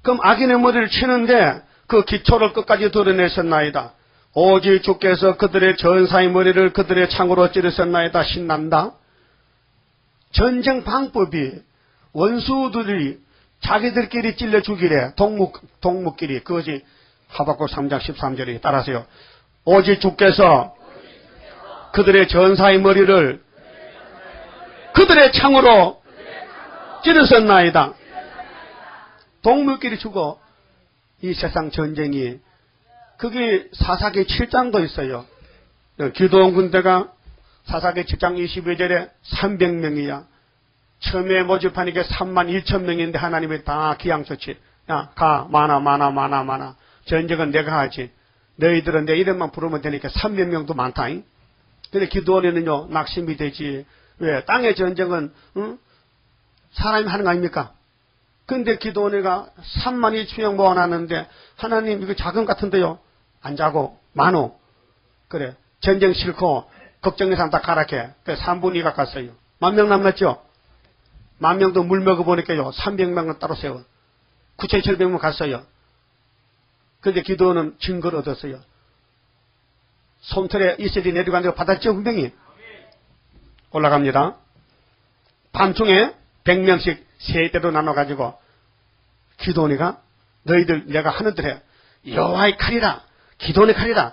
그럼 악인의 머리를 치는데 그 기초를 끝까지 드러내셨나이다. 오직 주께서 그들의 전사의 머리를 그들의 창으로 찌르셨나이다. 신난다. 전쟁 방법이 원수들이 자기들끼리 찔러 죽이래. 동묵끼리. 그것이 하박국 3장 13절에 따라서요. 오직 주께서 그들의 전사의 머리를 그들의 창으로 찌르셨나이다. 동물끼리 죽어. 이 세상 전쟁이. 그게 사사기 7장도 있어요. 기도원 군대가 사사기 7장 22절에 300명이야. 처음에 모집하니까 31,000명인데 하나님이 다 기양처치. 야, 가. 많아. 전쟁은 내가 하지. 너희들은 내 이름만 부르면 되니까 300명도 많다. 근데 기도원에는요, 낙심이 되지. 왜? 땅의 전쟁은, 사람이 하는 거 아닙니까? 근데 기도원이가 32,000명 모아놨는데, 하나님, 이거 자금 같은데요? 안 자고, 많어. 그래. 전쟁 싫고, 걱정의 사람 다 가락해. 그래서 3분의 2가 갔어요. 10,000명 남았죠? 10,000명도 물 먹어보니까요, 300명은 따로 세워. 9,700명 갔어요. 근데 기도원은 증거를 얻었어요. 솜털에 이슬이 내려가는 거 받았죠, 분명히? 올라갑니다. 밤중에 100명씩 세대로 나눠가지고 기도원이가 너희들 내가 하는 대로 해. 여호와의 칼이라. 기도원의 칼이라.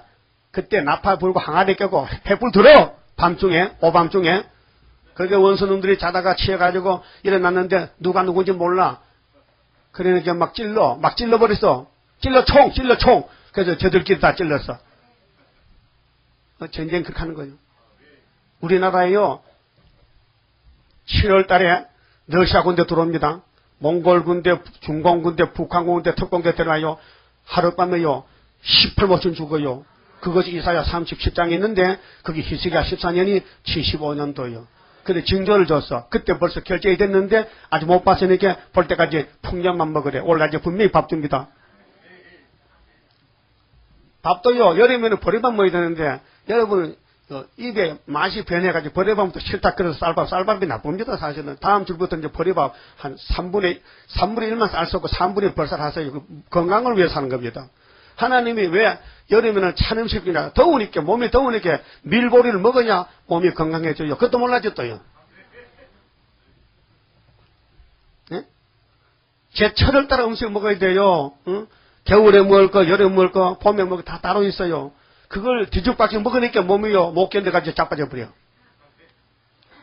그때 나팔 불고 항아리 껴고 횃불 들어. 밤중에 오밤중에. 그렇게 원수놈들이 자다가 취해가지고 일어났는데 누가 누군지 몰라. 그러니까 막 찔러버렸어. 찔러 총. 그래서 저들끼리 다 찔렀어. 전쟁 그렇게 하는 거예요. 우리나라에요. 7월 달에 러시아 군대 들어옵니다. 몽골 군대, 중공 군대, 북한 군대, 특공대 들어와요. 하룻밤에요. 18모쯤 죽어요. 그것이 이사야 37장에 있는데 그게 히스기야 14년이 75년도예요. 근데 징조를 줬어. 그때 벌써 결정이 됐는데 아직 못 봤으니까 볼 때까지 풍년만 먹으래. 올라가지 분명히 밥 줍니다. 밥도요. 여름에는 보리밥 먹어야 되는데 여러분 입에 맛이 변해가지고 보리밥도 싫다. 그래서 쌀밥이 나쁩니다. 사실은 다음 주부터 이제 보리밥 한 3분의 1만 쌀 쏟고 3분의 벌살 하세요. 건강을 위해서 하는 겁니다. 하나님이 왜 여름에는 찬 음식이나 더우니까 몸이 더우니까 밀보리를 먹으냐 몸이 건강해져요. 그것도 몰라죠 또요. 네? 제철을 따라 음식 먹어야 돼요. 응? 겨울에 먹을 거, 여름에 먹을 거, 봄에 먹을 거 다 따로 있어요. 그걸 뒤죽박죽 먹으니까 몸이요 못 견뎌가지고 자빠져 버려.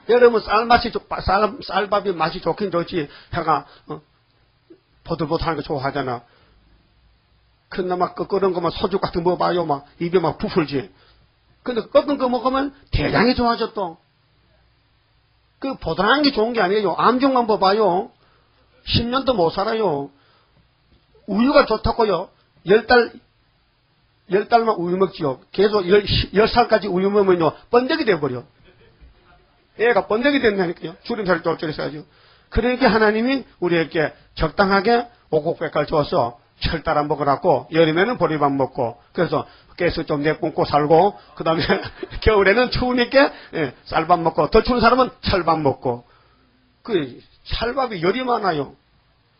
여러분 쌀밥이 맛이 좋긴 좋지. 해가 보들보들하는 거 좋아하잖아. 그나마 끓는 거만 소주 같은 거 먹어봐요. 막 입에 막 부풀지. 근데 끓는 거 먹으면 대량이 좋아져 또. 그 보드라는 게 좋은 게 아니에요. 암종만 봐봐요. 10년도 못 살아요. 우유가 좋다고요. 10달만 우유 먹지요. 계속 10살까지 우유 먹으면요. 번데기 돼버려. 애가 번데기 된다니까요. 주름살이 쫄쫄해서 가지고. 그러니까 하나님이 우리에게 적당하게 오곡백갈 줘서 철 따라 먹으라고 여름에는 보리밥 먹고 그래서 가스 좀 내뿜고 살고 그 다음에 겨울에는 추우니까 쌀밥 먹고 더 추운 사람은 철밥 먹고 그 찰밥이 열이 많아요.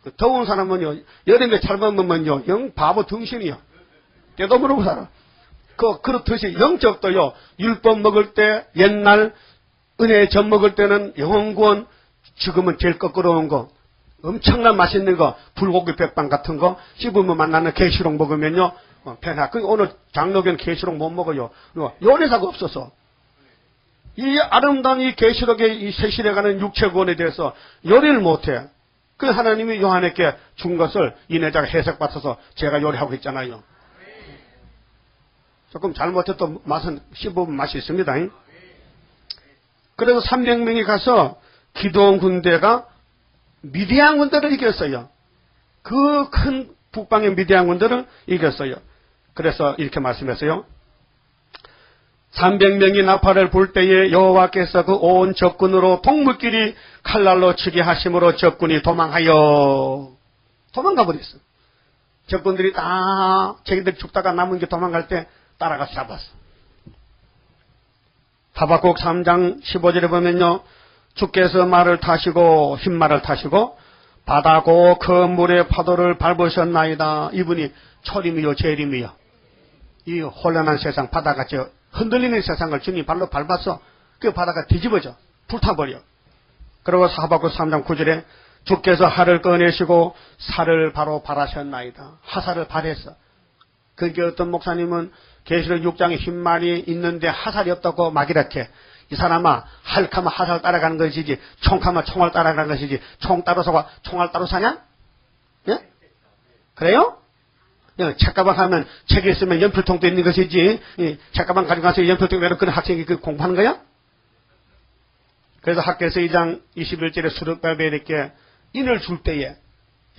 그 더운 사람은요 여름에 찰밥 먹으면요 영 바보 등신이요. 때도 모르고 살아. 그렇듯이 영적도요 율법 먹을 때 옛날 은혜 전 먹을 때는 영원구원 지금은 제일 거꾸로운 거 엄청난 맛있는 거 불고기 백반 같은 거 씹으면 만나는 게시록 먹으면요 배나 오늘 장로교는 게시록 못 먹어요. 요리사가 없어서 이 아름다운 이 게시록의 이 세실에 가는 육체구원에 대해서 요리를 못해. 그 하나님이 요한에게 준 것을 이내자가 해석받아서 제가 요리하고 있잖아요. 조금 잘못해도 맛은 씹으면 맛이 있습니다. 그래서 300명이 가서 기드온 군대가 미디안 군대를 이겼어요. 그 큰 북방의 미디안 군대를 이겼어요. 그래서 이렇게 말씀했어요. 300명이 나팔을 불 때에 여호와께서 그 온 적군으로 동물끼리 칼날로 치게 하심으로 적군이 도망하여 도망가 버렸어. 적군들이 다 자기들 죽다가 남은 게 도망갈 때 따라가서 잡았어. 하박국 3장 15절에 보면요. 주께서 말을 타시고 흰말을 타시고 바다고 그 물의 파도를 밟으셨나이다. 이분이 초림이요 재림이요. 이 혼란한 세상 바다같이 흔들리는 세상을 주님 발로 밟아서 그 바다가 뒤집어져 불타버려. 그리고 하박국 3장 9절에 주께서 하를 꺼내시고 살을 바로 발하셨나이다. 하살을 발했어. 그게 어떤 목사님은 계시록 6장에 흰말이 있는데 하살이 없다고 막 이렇게 이 사람아 할카면 하살 따라가는 것이지 총카면 총알 따라가는 것이지 총 따로 사고 총알 따로 사냐? 예? 그래요? 책가방 하면 책에 있으면 연필통도 있는 것이지 책가방 가져가서 연필통 내로 그런 학생이 그 공부하는 거야? 그래서 학교에서 2장 21절에 수르바벨에게 인을 줄 때에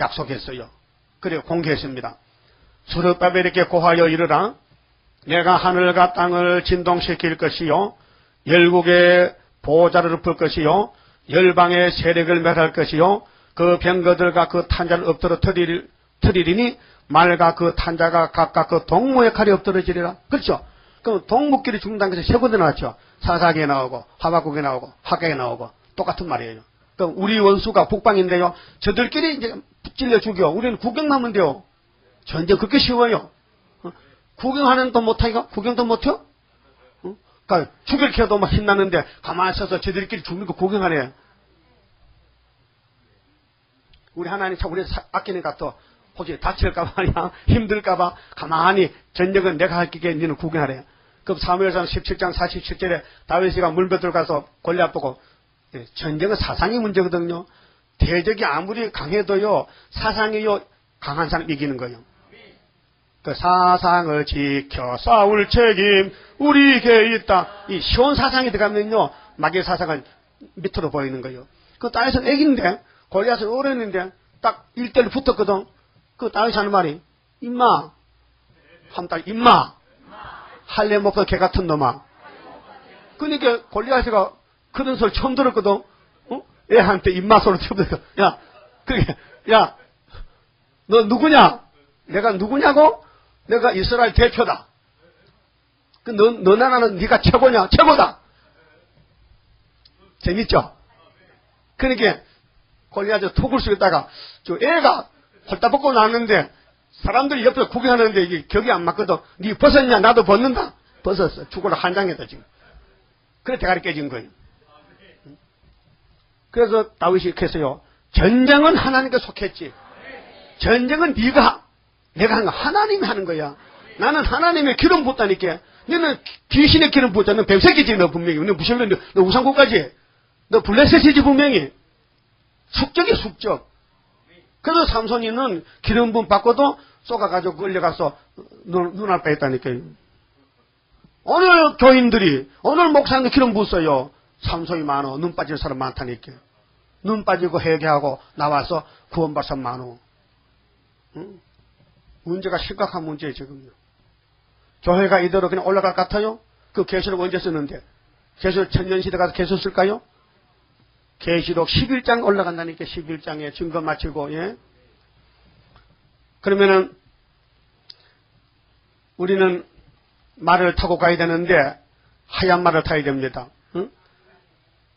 약속했어요. 그리고 공개했습니다. 수르바벨에게 고하여 이르라 내가 하늘과 땅을 진동시킬 것이요 열국의 보호자를 풀 것이요 열방의 세력을 멸할 것이요 그 병거들과 그 탄자를 엎드러 터리리니 말과 그 탄자가 각각 그 동무의 칼이 엎드러지리라. 그렇죠? 그럼 동무끼리 죽는다는 것이 세 군데 나왔죠. 사사기에 나오고 하박국에 나오고 학계에 나오고 똑같은 말이에요. 그럼 우리 원수가 북방인데요. 저들끼리 이제 찔려 죽여. 우리는 구경하면 돼요. 전쟁 그렇게 쉬워요. 구경하는 도 못하니까 구경도 못해요? 그러니까 죽일 캐도 막 신나는데 가만히 서서 저들끼리 죽는 거 구경하네. 우리 하나님 참 우리 아끼니까 또 혹시 다칠까봐 아니야 힘들까봐 가만히 전쟁은 내가 할게 니는 구경하래. 그럼 사무엘상 17장 47절에 다윗이가 물벼들 가서 골리앗 보고 전쟁은 사상이 문제거든요. 대적이 아무리 강해도요 사상이요 강한 사람 이기는 거예요. 그 사상을 지켜 싸울 책임 우리에게 있다. 이 시온 사상이 들어가면요 마귀의 사상은 밑으로 보이는 거예요. 그 다윗은 애기인데 골리앗은 어렸는데 딱 1대1 붙었거든. 그 다윗이 하는 말이 임마 한달 임마 할래 먹고 개 같은 놈아. 그러니까 골리앗이가 그런 소리 처음 들었거든. 애한테 임마 소리 처음 들었거든. 야 그게 야 너 누구냐? 내가 누구냐고? 내가 이스라엘 대표다. 너 나라는 네가 최고냐? 최고다. 재밌죠? 그러니까 골리앗이 톡을 쓰다가 저 애가 홀딱 벗고 나왔는데 사람들이 옆에서 구경하는데 이게 격이 안 맞거든. 네 벗었냐? 나도 벗는다. 벗었어. 죽으러 한장했다 지금. 그래 대가리 깨진 거예요. 그래서 다윗이 이렇게 했어요. 전쟁은 하나님께 속했지. 전쟁은 네가 내가 하는 거 하나님이 하는 거야. 나는 하나님의 기름 붓다니까. 너는 귀신의 기름 붓잖아. 너 뱀새끼지 너 분명히. 너 무슨 너 우상국까지. 너 블레셋이지 분명히. 숙적이 숙적. 그래서 삼손이는 기름 부음 받고도 쏘가가지고 끌려가서 눈알 빼했다니까요. 오늘 교인들이 오늘 목사님도 기름 부었어요. 삼손이 많어. 눈 빠질 사람 많다니까. 눈 빠지고 회개하고 나와서 구원받을 사람 많어. 응? 문제가 심각한 문제예요 지금요. 교회가 이대로 그냥 올라갈 것 같아요? 그 계시록 언제 쓰는데? 계시록 천년시대 가서 계속 쓸까요? 계시록 11장 올라간다니까 11장에 증거 마치고 예? 그러면은 우리는 말을 타고 가야 되는데 하얀 말을 타야 됩니다. 응?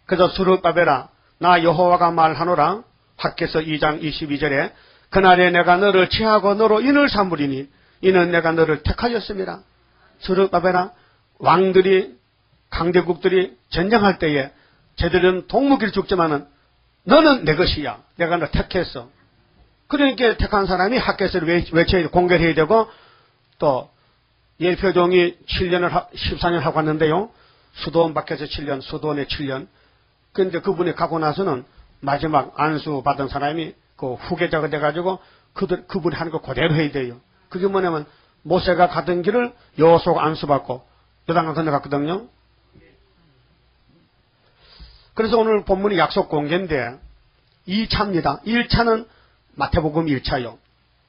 그래서 스룹바벨아 나 여호와가 말하노라 학개서 2장 22절에 그날에 내가 너를 취하고 너로 인을 삼으리니 이는 내가 너를 택하였습니다. 스룹바벨아 왕들이 강대국들이 전쟁할 때에 쟤들은 동무기를 죽지만은 너는 내 것이야. 내가 너 택했어. 그러니까 택한 사람이 학개서를 외쳐야 공개해야 되고 또 예표종이 14년 하고 왔는데요. 수도원 밖에서 7년, 수도원에 7년. 그런데 그분이 가고 나서는 마지막 안수 받은 사람이 그 후계자가 돼가지고 그분이 하는 거 그대로 해야 돼요. 그게 뭐냐면 모세가 가던 길을 여호수아가 안수받고 요단강 건너갔거든요. 그래서 오늘 본문이 약속 공개인데 2차입니다. 1차는 마태복음 1차요.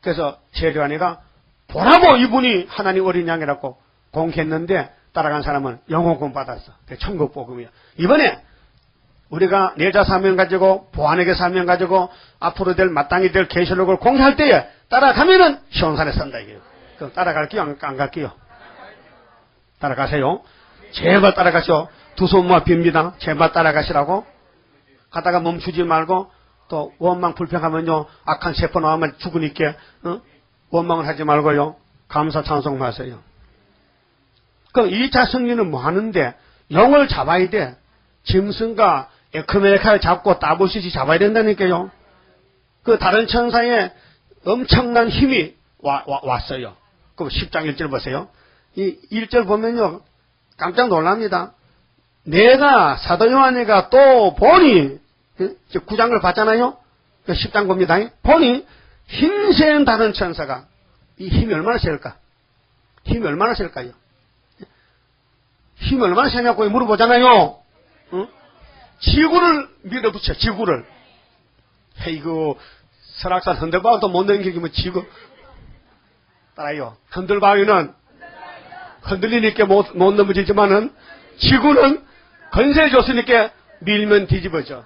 그래서 세례요한이가 보라고 이분이 하나님 어린 양이라고 공개했는데 따라간 사람은 영혼권 받았어. 천국 복음이야. 이번에 우리가 내자 사명 가지고 보안에게 사명 가지고 앞으로 될 마땅히 될 계시록을 공개할 때에 따라가면은 시온산에 산다 이게요. 그럼 따라갈게요? 안 갈게요? 따라가세요. 제발 따라가시오. 두 손 모아 빕니다. 제발 따라가시라고. 가다가 멈추지 말고 또 원망 불평하면요 악한 세포 나오면 죽으니까 원망을 하지 말고요. 감사 찬송 하세요. 그럼 2차 승리는 뭐 하는데 영을 잡아야 돼. 짐승과 에크메카를 잡고 따보시지 잡아야 된다니까요. 그 다른 천사에 엄청난 힘이 왔어요. 그럼 10장 1절 보세요. 이 1절 보면요 깜짝 놀랍니다. 내가 사도 요한이가 또 보니 9장을 봤잖아요. 10장 봅니다. 보니 힘센 다른 천사가 이 힘이 얼마나 셀까? 힘이 얼마나 셀까요? 힘이 얼마나 세냐고 물어보잖아요. 응? 지구를 밀어붙여. 지구를. 이거 설악산 흔들바위도 못 넘기면 지구 따라요. 흔들바위는 흔들리니까 못 넘어지지만은 지구는 건세 줬으니까 밀면 뒤집어져.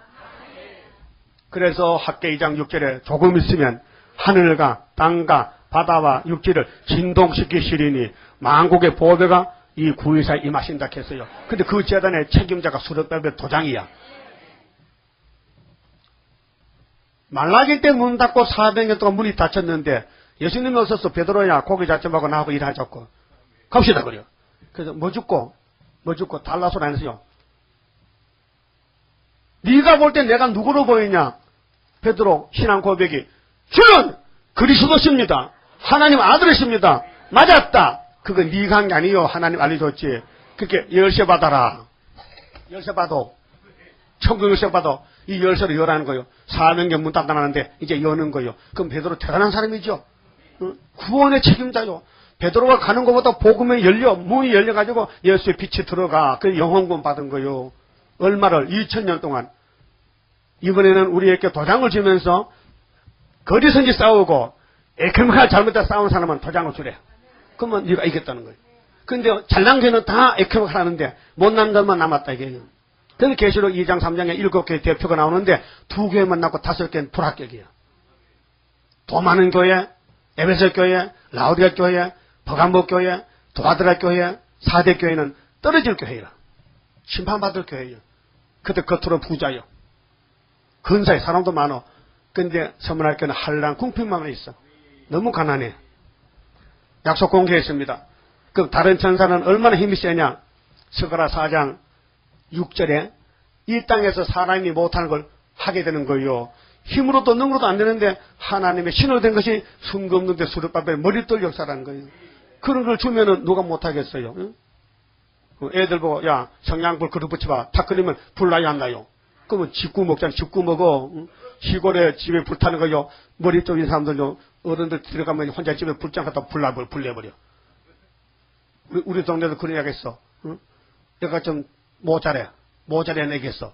그래서 학개 2장 6절에 조금 있으면 하늘과 땅과 바다와 육지를 진동시키시리니 만국의 보배가 이 구의사에 임하신다 했어요. 근데 그 재단의 책임자가 스룹바벨 도장이야. 말라기 때 문 닫고 400년 동안 문이 닫혔는데 예수님이 없어서 베드로야 고기 잡지마고 나하고 일하자고 갑시다 그래요. 그래서 뭐 죽고 달라소리 안 했어요. 네가 볼 때 내가 누구로 보이냐? 베드로 신앙 고백이 주는 그리스도십니다. 하나님 아들이십니다. 맞았다. 그거 네가 한 게 아니요. 하나님 알려줬지. 그렇게 열쇠 받아라. 열쇠 받아. 천국 열쇠 받아. 이 열쇠로 열라는 거예요. 사명경 문 닫아놨는데 이제 여는 거예요. 그럼 베드로 대단한 사람이죠. 구원의 책임자요. 베드로가 가는 것보다 복음이 문이 열려가지고 예수의 빛이 들어가. 그 영혼권 받은 거요. 얼마를 2000년 동안. 이번에는 우리에게 도장을 주면서 거리선지 싸우고 에케메카 잘못해서 싸우는 사람은 도장을 주래. 그러면 네가 이겼다는 거예요. 근데 잘난 교회는 다 에케메카 하는데 못난 것만 남았다 이게요. 그래서 계시록 2장 3장에 7개의 대표가 나오는데 2교회만 남고 5개는 불합격이에요. 더 많은 교회, 에베소 교회, 라오디가 교회, 버간복 교회, 도아드라 교회, 사대 교회는 떨어질 교회예요. 심판받을 교회예요. 그때 겉으로 부자요. 근사해. 사람도 많어. 근데 서문할 교회는 한랑 궁핍만 있어. 너무 가난해. 약속 공개했습니다. 그 다른 천사는 얼마나 힘이 세냐? 스가랴 4장 6절에 이 땅에서 사람이 못하는 걸 하게 되는 거예요. 힘으로도 능으로도 안 되는데 하나님의 신으로 된 것이 숨도 없는데 스룹바벨 머리돌 역사라는 거예요. 그런 걸 주면은 누가 못하겠어요? 응? 애들 보고 야 성냥불 그릇 붙여봐. 탁 끓이면 불 나요 안 나요? 그러면 직구 먹잖아. 직구 먹어. 응? 시골에 집에 불 타는 거요. 머리 쪽인 사람들요. 어른들 들어가면 혼자 집에 불장 갖다 불 내버려. 우리 동네도 그런 이야기 했어. 응? 얘가 좀 모자래 내겠어.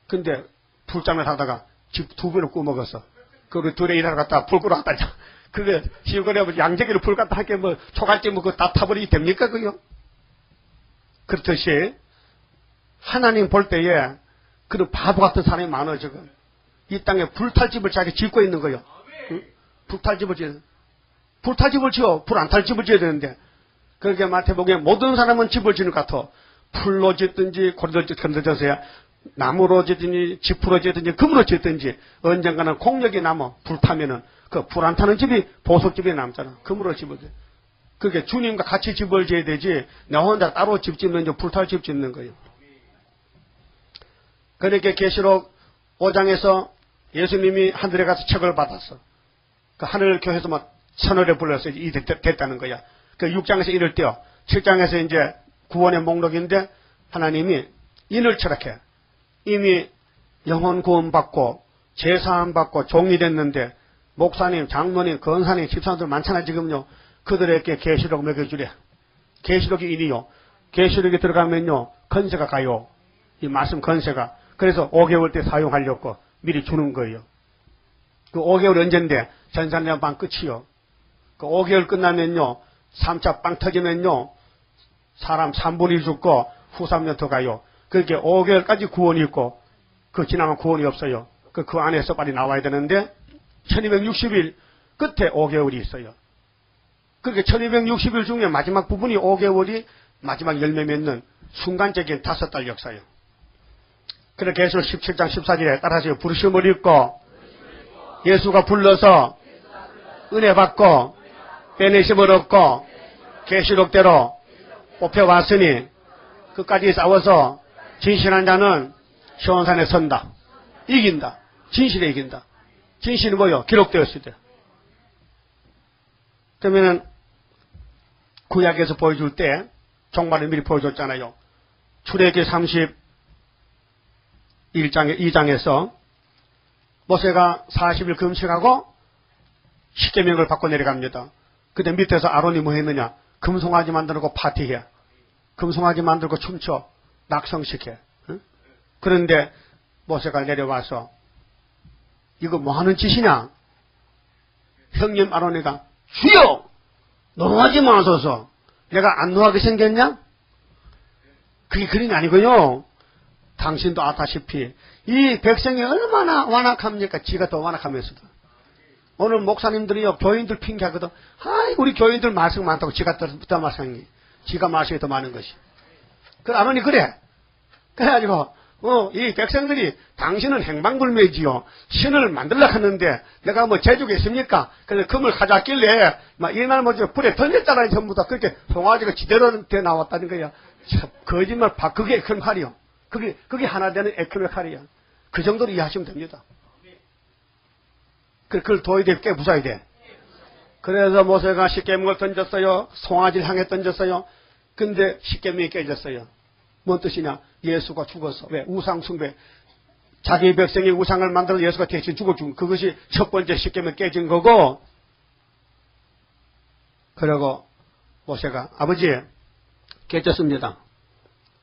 근데 불장을 하다가 집 두 배로 꾸먹었어. 그리고 둘에 일하러 갔다 불 끄러 갔다. 그게 시골에 양재기로 불 갖다 할게 뭐 초갈지 뭐 그거 다 타버리기 됩니까 그요? 그렇듯이 하나님 볼 때에 그런 바보 같은 사람이 많아 지금. 이 땅에 불탈집을 자기 짓고 있는 거요. 응? 불탈집을 짓는. 불탈 집을 지어 불 안 탈 집을 지어야 되는데 그렇게 마태복음에 모든 사람은 집을 지는 것 같아. 풀로 짓든지 고리로 짓든지 나무로 짓든지 지푸로 짓든지 금으로 짓든지 언젠가는 공력이 남아 불타면은 그 불 안 타는 집이 보석집이 남잖아. 금으로 집을 지어. 그게 주님과 같이 집을 지어야 되지 나 혼자 따로 집 짓는 불탈 집 짓는 거예요. 그러니까 계시록 5장에서 예수님이 하늘에 가서 책을 받았어. 그 하늘 교회에서 막 선언에 불러서 이 됐다는 거야. 그 6장에서 이럴 때요. 7장에서 이제 구원의 목록인데 하나님이 인을 철학해. 이미 영혼 구원받고 제사함 받고 종이 됐는데 목사님, 장로님, 권사님, 집사님들 많잖아 지금요. 그들에게 계시록 먹여주래. 계시록이 인이요. 계시록에 들어가면요. 건세가 가요. 이 말씀 건세가. 그래서 5개월 때 사용하려고 미리 주는 거예요. 그 5개월 언젠데 전산년 반 끝이요. 그 5개월 끝나면요. 3차 빵 터지면요. 사람 3분의 1 죽고 후 3년 더 가요. 그렇게 5개월까지 구원이 있고 그 지나면 구원이 없어요. 그 안에서 빨리 나와야 되는데 1260일 끝에 5개월이 있어요. 그렇게 1260일 중에 마지막 부분이 5개월이 마지막 열매 맺는 순간적인 5달 역사예요. 그렇게 계시록 17장 14절에 따라서 부르심을 입고 예수가 불러서 은혜 받고 빼내심을 얻고 계시록대로 뽑혀왔으니 끝까지 싸워서 진실한 자는 시온산에 선다. 이긴다. 진실에 이긴다. 진실이 뭐요? 기록되었을 때. 그러면은 구약에서 보여줄 때 종말을 미리 보여줬잖아요. 출애굽기 2장에서 모세가 40일 금식하고 십계명을 받고 내려갑니다. 그때 밑에서 아론이 뭐 했느냐? 금송아지 만들고 파티해. 금송아지 만들고 춤춰. 낙성시켜. 응? 그런데 모세가 내려와서 이거 뭐 하는 짓이냐? 형님 아론이가 주여! 노하지 마소서. 내가 안 노하게 생겼냐? 그게 그림이 아니고요. 당신도 아다시피 이 백성이 얼마나 완악합니까? 지가 더 완악하면서도. 오늘 목사님들이요, 교인들 핑계하거든. 아이, 우리 교인들 말씀 많다고 지가 더 말씀이. 지가 말씀이 더 많은 것이. 그 아론이 그래. 그래가지고, 이 백성들이 당신은 행방불매지요. 신을 만들려고 하는데 내가 뭐 재주겠습니까? 그래서 금을 가져왔길래 막 이날 뭐지 불에 던졌잖아요. 전부 다. 그렇게 송아지가 지대로 돼 나왔다는 거야. 참, 거짓말 그게 큰 칼이요. 그게 하나 되는 에크메 칼이야. 그 정도로 이해하시면 됩니다. 그걸 도와야 돼, 꽤 부숴야 돼. 그래서 모세가 십계명을 던졌어요. 송아지를 향해 던졌어요. 근데 십계명이 깨졌어요. 뭔 뜻이냐? 예수가 죽었어. 왜? 우상숭배. 자기 백성이 우상을 만들어 예수가 대신 죽어준 그것이 첫 번째 십계명 깨진 거고. 그리고 모세가 아버지 깨졌습니다.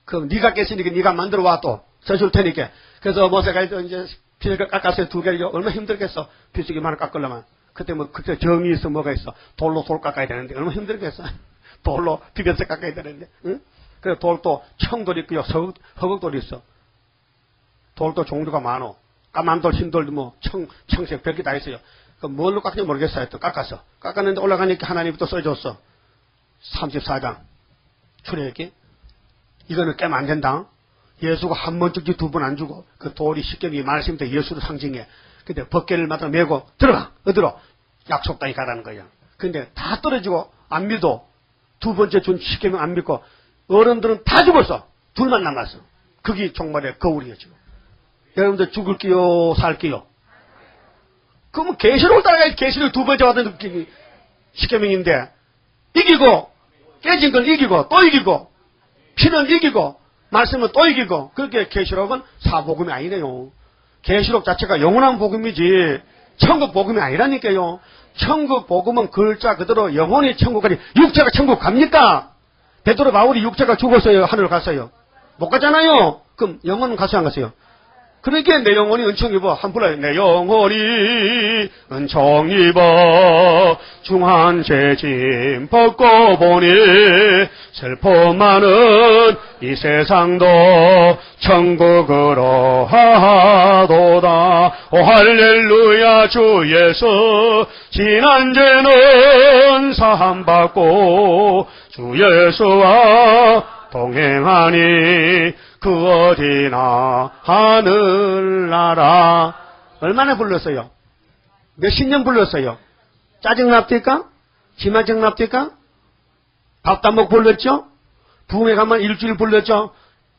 그럼 네가 깼으니까 네가 만들어 와 또 써줄 테니까. 그래서 모세가 이제 피를 깎았어요. 2개를. 얼마나 힘들겠어. 피수기만을 깎으려면. 그때 그때 정이 있어 뭐가 있어. 돌로 돌 깎아야 되는데 얼마나 힘들겠어. 돌로 비벼서 깎아야 되는데. 응? 그래서 돌도 청돌이 있고요. 허걱돌이 있어. 돌도 종류가 많어. 까만 돌, 흰 돌도 뭐 청색 별게 다 있어요. 그 뭘로 깎는지 모르겠어요. 또 깎았어. 깎았는데 올라가니까 하나님이 또 써줬어. 34장 출애굽기. 이거는 깨면 안 된다. 예수가 한 번 죽지 두 번 안 죽어. 그 돌이 십계명이 말씀이 예수를 상징해. 근데 벗개를 마다 메고 들어가. 어디로? 약속 땅에 가라는 거야. 근데 다 떨어지고 안 믿어. 두 번째 준 십계명 안 믿고 어른들은 다 죽었어. 둘만 남았어. 그게 정말의 거울이에요 지금. 여러분들 죽을게요 살게요? 그러면 계시록을 따라가야지. 계시록 두 번째 받은 십계명인데 이기고 깨진 걸 이기고 또 이기고 피는 이기고 말씀은 또 이기고. 그렇게 계시록은 사복음이 아니래요. 계시록 자체가 영원한 복음이지 천국 복음이 아니라니까요. 천국 복음은 글자 그대로 영원히 천국까지. 육체가 천국 갑니까? 베드로 바울이 육체가 죽었어요. 하늘 갔어요. 못 가잖아요. 그럼 영혼은 갔어요 안 갔어요? 그러니까 내 영혼이 은총 입어. 한 불러요. 내 영혼이 은총 입어 중한 죄짐 벗고 보니 슬픔 많은 이 세상도 천국으로 하도다. 오 할렐루야 주 예수 지난 죄는 사함받고 주 예수와 동행하니 그 어디나 하늘나라. 얼마나 불렀어요? 몇십 년 불렀어요. 짜증납니까? 기만증납니까? 밥도 안 먹고 불렀죠? 부흥회 가면 일주일 불렀죠?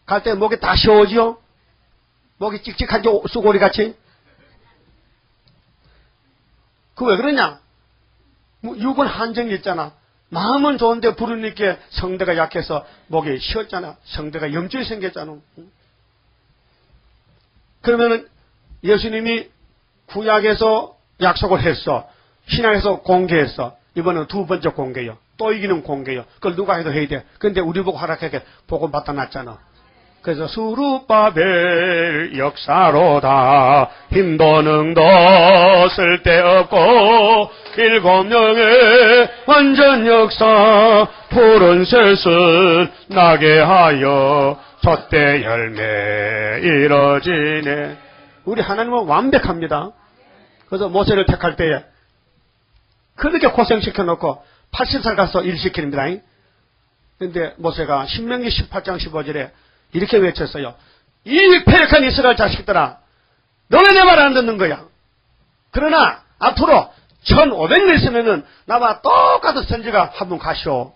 갈 때 목이 다 쉬어오죠? 목이 찍찍하죠? 쏘고리같이? 그 왜 그러냐? 육은 한정이 있잖아. 마음은 좋은데 부르니까 성대가 약해서 목이 쉬었잖아. 성대가 염증이 생겼잖아. 그러면은 예수님이 구약에서 약속을 했어. 신약에서 공개했어. 이번엔 두 번째 공개요. 또 이기는 공개요. 그걸 누가 해도 해야 돼. 근데 우리 보고 하락하게 복음 받아 놨잖아. 그래서 수르바벨 역사로다 힘도 능도 쓸데없고 일곱 명의 완전 역사 푸른 셋을 나게 하여 젖대 열매 이뤄지네. 우리 하나님은 완벽합니다. 그래서 모세를 택할 때에 그렇게 고생시켜놓고 80살 가서 일 시킵니다. 그런데 모세가 신명기 18장 15절에 이렇게 외쳤어요. 이 패역한 이스라엘 자식들아, 너네 내 말 안 듣는 거야. 그러나 앞으로 1500년 있으면은 나와 똑같은 선지가 한 분 가시오.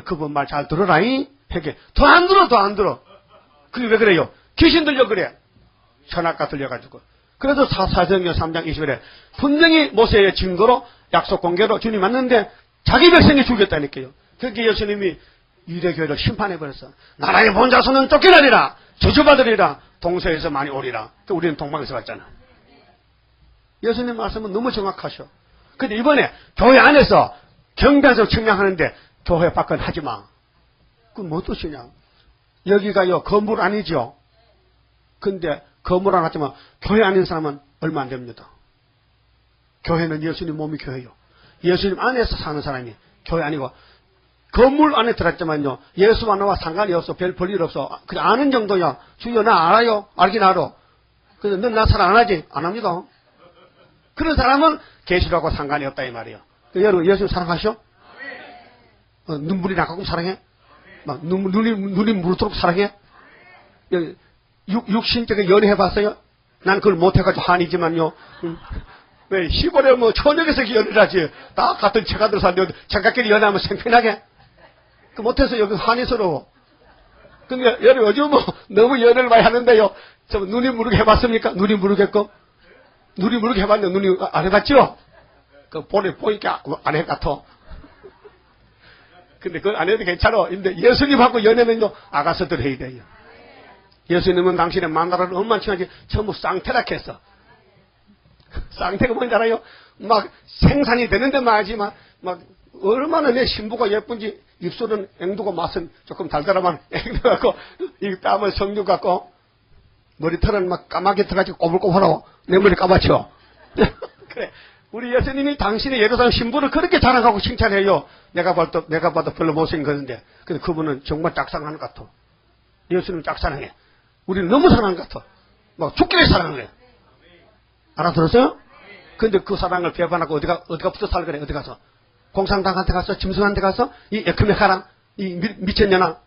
그분 말 잘 들어라잉. 해게 더 안 들어, 더 안 들어. 그게 왜 그래요? 귀신 들려 그래. 현악가 들려가지고. 그래서 사사도행전 3장 20절에 분명히 모세의 증거로 약속 공개로 주님 왔는데 자기 백성이 죽였다니까요. 그렇게 예수님이 유대교회를 심판해버렸어. 나라의 본자손은 쫓겨나리라. 저주받으리라. 동서에서 많이 오리라. 우리는 동방에서 왔잖아. 예수님 말씀은 너무 정확하셔. 근데 이번에 교회 안에서 경배해서 청량하는데 교회 밖은 하지 마. 그건 뭐 뜻이냐. 여기가요 건물 아니죠. 근데 건물 안 하지만 교회 아닌 사람은 얼마 안 됩니다. 교회는 예수님 몸이 교회요. 예수님 안에서 사는 사람이 교회 아니고 건물 안에 들어갔지만요. 예수 만나와 상관이 없어. 별 일 없어. 그냥 아는 정도야. 주여 나 알아요. 알긴 알아. 근데 넌 나 사랑 안 하지? 안 합니다. 그런 사람은 계시라고 상관이 없다 이 말이에요. 여러분 예수님 사랑하셔? 눈물이 나가고 사랑해? 막 눈이 무르도록 사랑해? 육신적인 연애해봤어요? 난 그걸 못해가지고 한이지만요. 왜 시골에 뭐 천역에서 연애를 하지. 다 같은 체가들 사는데 장갑끼리 연애하면 생편하게? 그 못해서 여기 한이스러워. 근데 여러분 요즘 뭐 너무 연애를 많이 하는데요. 좀 눈이 무르게 해봤습니까? 눈이 무르겠고? 눈이 무르게 해봤는데 눈이 안 해봤죠? 그 보니까 안 해 같아. 근데 그걸 안 해도 괜찮아. 근데 예수님하고 연애는요 아가서들 해야 돼요. 예수님은 당신의 만나라를 엄만치하지 전부 쌍태락했어. 쌍태가 뭔지 알아요? 막 생산이 되는데 말이지 막 얼마나 내 신부가 예쁜지. 입술은 앵두고 맛은 조금 달달하만 앵두 같고 이 땀은 성류 같고 머리털은 막 까맣게 들어가지고 꼬불꼬불하고 내 머리 까맣죠. 그래 우리 예수님이 당신의 예루살렘 신부를 그렇게 자랑하고 칭찬해요. 내가 봐도 별로 못생긴 건데 근데 그분은 정말 짝사랑하는 것 같아. 예수님 짝사랑해. 우리는 너무 사랑하는 것 같아. 막 죽기를 사랑해. 알아들었어요? 근데 그 사랑을 배반하고 어디가 붙어 살 그래. 어디 가서 공산당한테 가서 짐승한테 가서 이 에크메카랑 이 미쳤냐나.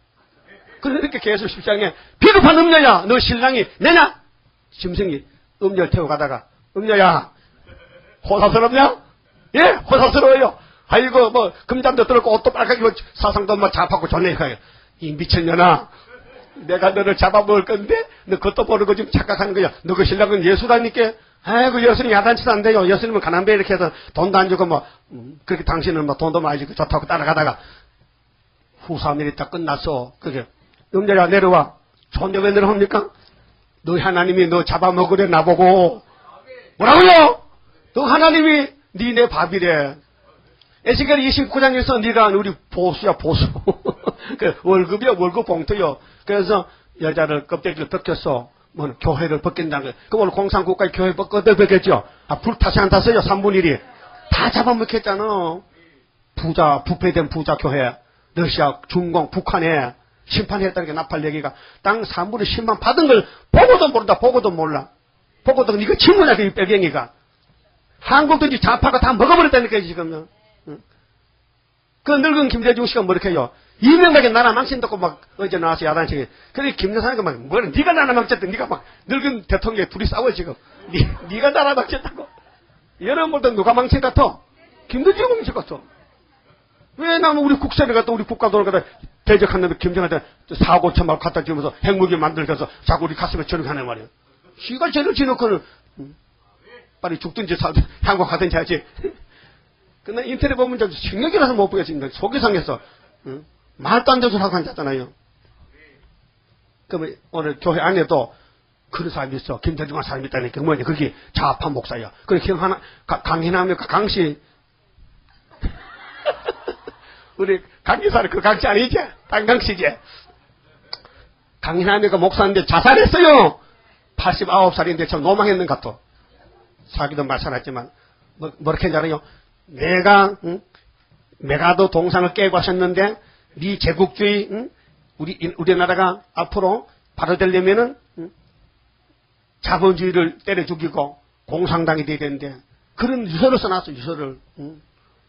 그래서 이렇게 계속 10장에 비겁한 음녀야 너 신랑이 내냐? 짐승이 음녀를 태워 가다가 음녀야 호사스럽냐? 예 호사스러워요. 아이고 뭐 금잔도 들었고 옷도 빨갛게 입고 사상도 뭐 잡아고 존내 가요. 이 미쳤냐나 내가 너를 잡아먹을 건데 너 그것도 모르고 지금 착각하는 거야. 너 그 신랑은 예수라니까. 아이고 예수님 야단치도 안 돼요. 예수님은 가난배 이렇게 해서 돈도 안 주고 뭐 그렇게 당신은 뭐 돈도 많이 주고 좋다고 따라가다가 후사밀이 다 끝났어. 그게 음녀야 내려와. 좋은데 왜 내려옵니까? 너 하나님이 너 잡아먹으래 나보고. 뭐라고요? 너 하나님이 니네 밥이래. 에스겔 29장에서 네가 우리 보수야 보수. 그 월급이야 월급 봉투요. 그래서 여자를 껍데기를 벗겼어. 뭐 교회를 벗긴다는 거예요. 그럼 오늘 공산국가의 교회 벗겼죠. 불타시 안 탔어요. 3분의 1이. 다 잡아먹혔잖아. 부패된 부자 교회. 러시아, 중공, 북한에 심판했다는 게 나팔 얘기가 땅 3분의 10만 받은 걸 보고도 모른다. 보고도 몰라. 보고도 이거 친구냐, 그 빨갱이가. 한국도 이제 좌파가 다 먹어버렸다니까요, 지금요. 그 늙은 김대중 씨가 뭐 이렇게 해요. 이명박이 나라 망친다고 막 어제 나와서 야단치게. 그래, 김여사가 막, 뭐래, 네가 나라 망쳤다. 네가 막 늙은 대통령이 둘이 싸워, 지금. 네가 나라 망쳤다고. 여러분도 누가 망친 것 같아? 김대중 망친 것 같아. 왜 나면 우리 국사를 갖다 우리 국가도를 갖다 대적한 놈이 김정한테 사고 천막 갖다 주면서 핵무기 만들어서 자꾸 우리 가슴에 저렇게 하는 말이야. 시가 죄를 지놓고는 빨리 죽든지 한국 가든지 하지. 근데 인터넷 보면 좀 충격이라서 못 보겠습니다. 속이 상해서 말도 안 되는 소리 하고 앉았잖아요. 그러면 오늘 교회 안에도 그런 사람이 있어. 김대중한 사람이 있다니까. 뭐냐, 그게 좌파 목사야. 그래, 강희남이 강씨 우리 강기사는 그 강씨 아니지? 딴 강씨지? 강희남이가 목사인데 자살했어요. 89살인데 참 노망했는 것 같아. 사기도 마찬가지지만 뭐렇게 하잖아요. 내가 메가도 동상을 깨고 하셨는데 네 제국주의 우리나라가 앞으로 발효되려면은 자본주의를 때려 죽이고 공산당이 돼야 되는데 그런 유서를 써놨어. 유서를.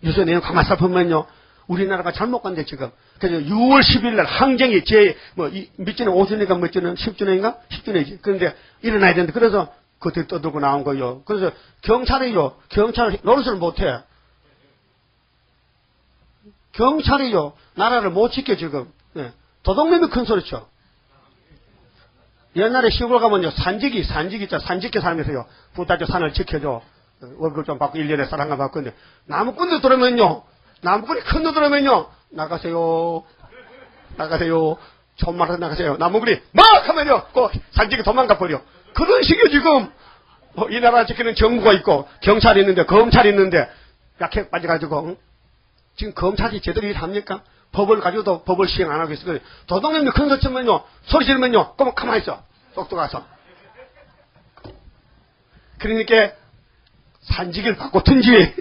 유서 내용 가만히 살펴보면요. 우리나라가 잘못 간대 지금. 그래서 6월 10일 날 항쟁이 몇 주년 5주년인가 몇 주년 10주년인가 10주년이지. 그런데 일어나야 되는데 그래서 그때 떠들고 나온 거예요. 그래서 경찰이요. 경찰 노릇을 못해. 경찰이요. 나라를 못 지켜 지금. 네. 도둑놈이 큰 소리 쳐. 옛날에 시골 가면요. 산지기 있잖아. 산지기 사람이서요. 부다져 산을 지켜줘. 월급 좀 받고 1년에 쌀 한 가 받고. 근데 나무꾼들 들어오면요. 나무꾼이 큰 놈 들어오면요. 나가세요. 천만원 나가세요. 나무꾼이 막 하면요. 그 산지기 도망가 버려. 그런 식이요 지금. 이 나라 지키는 정부가 있고 경찰이 있는데 검찰이 있는데 약해 빠져가지고 지금 검찰이 제대로 일합니까? 법을 가지고도 법을 시행 안 하고 있어요. 도둑놈이 큰 소리 치면요. 소리 지르면요. 그럼 가만히 있어. 똑똑해서. 그러니까 산지기를 바꿨든지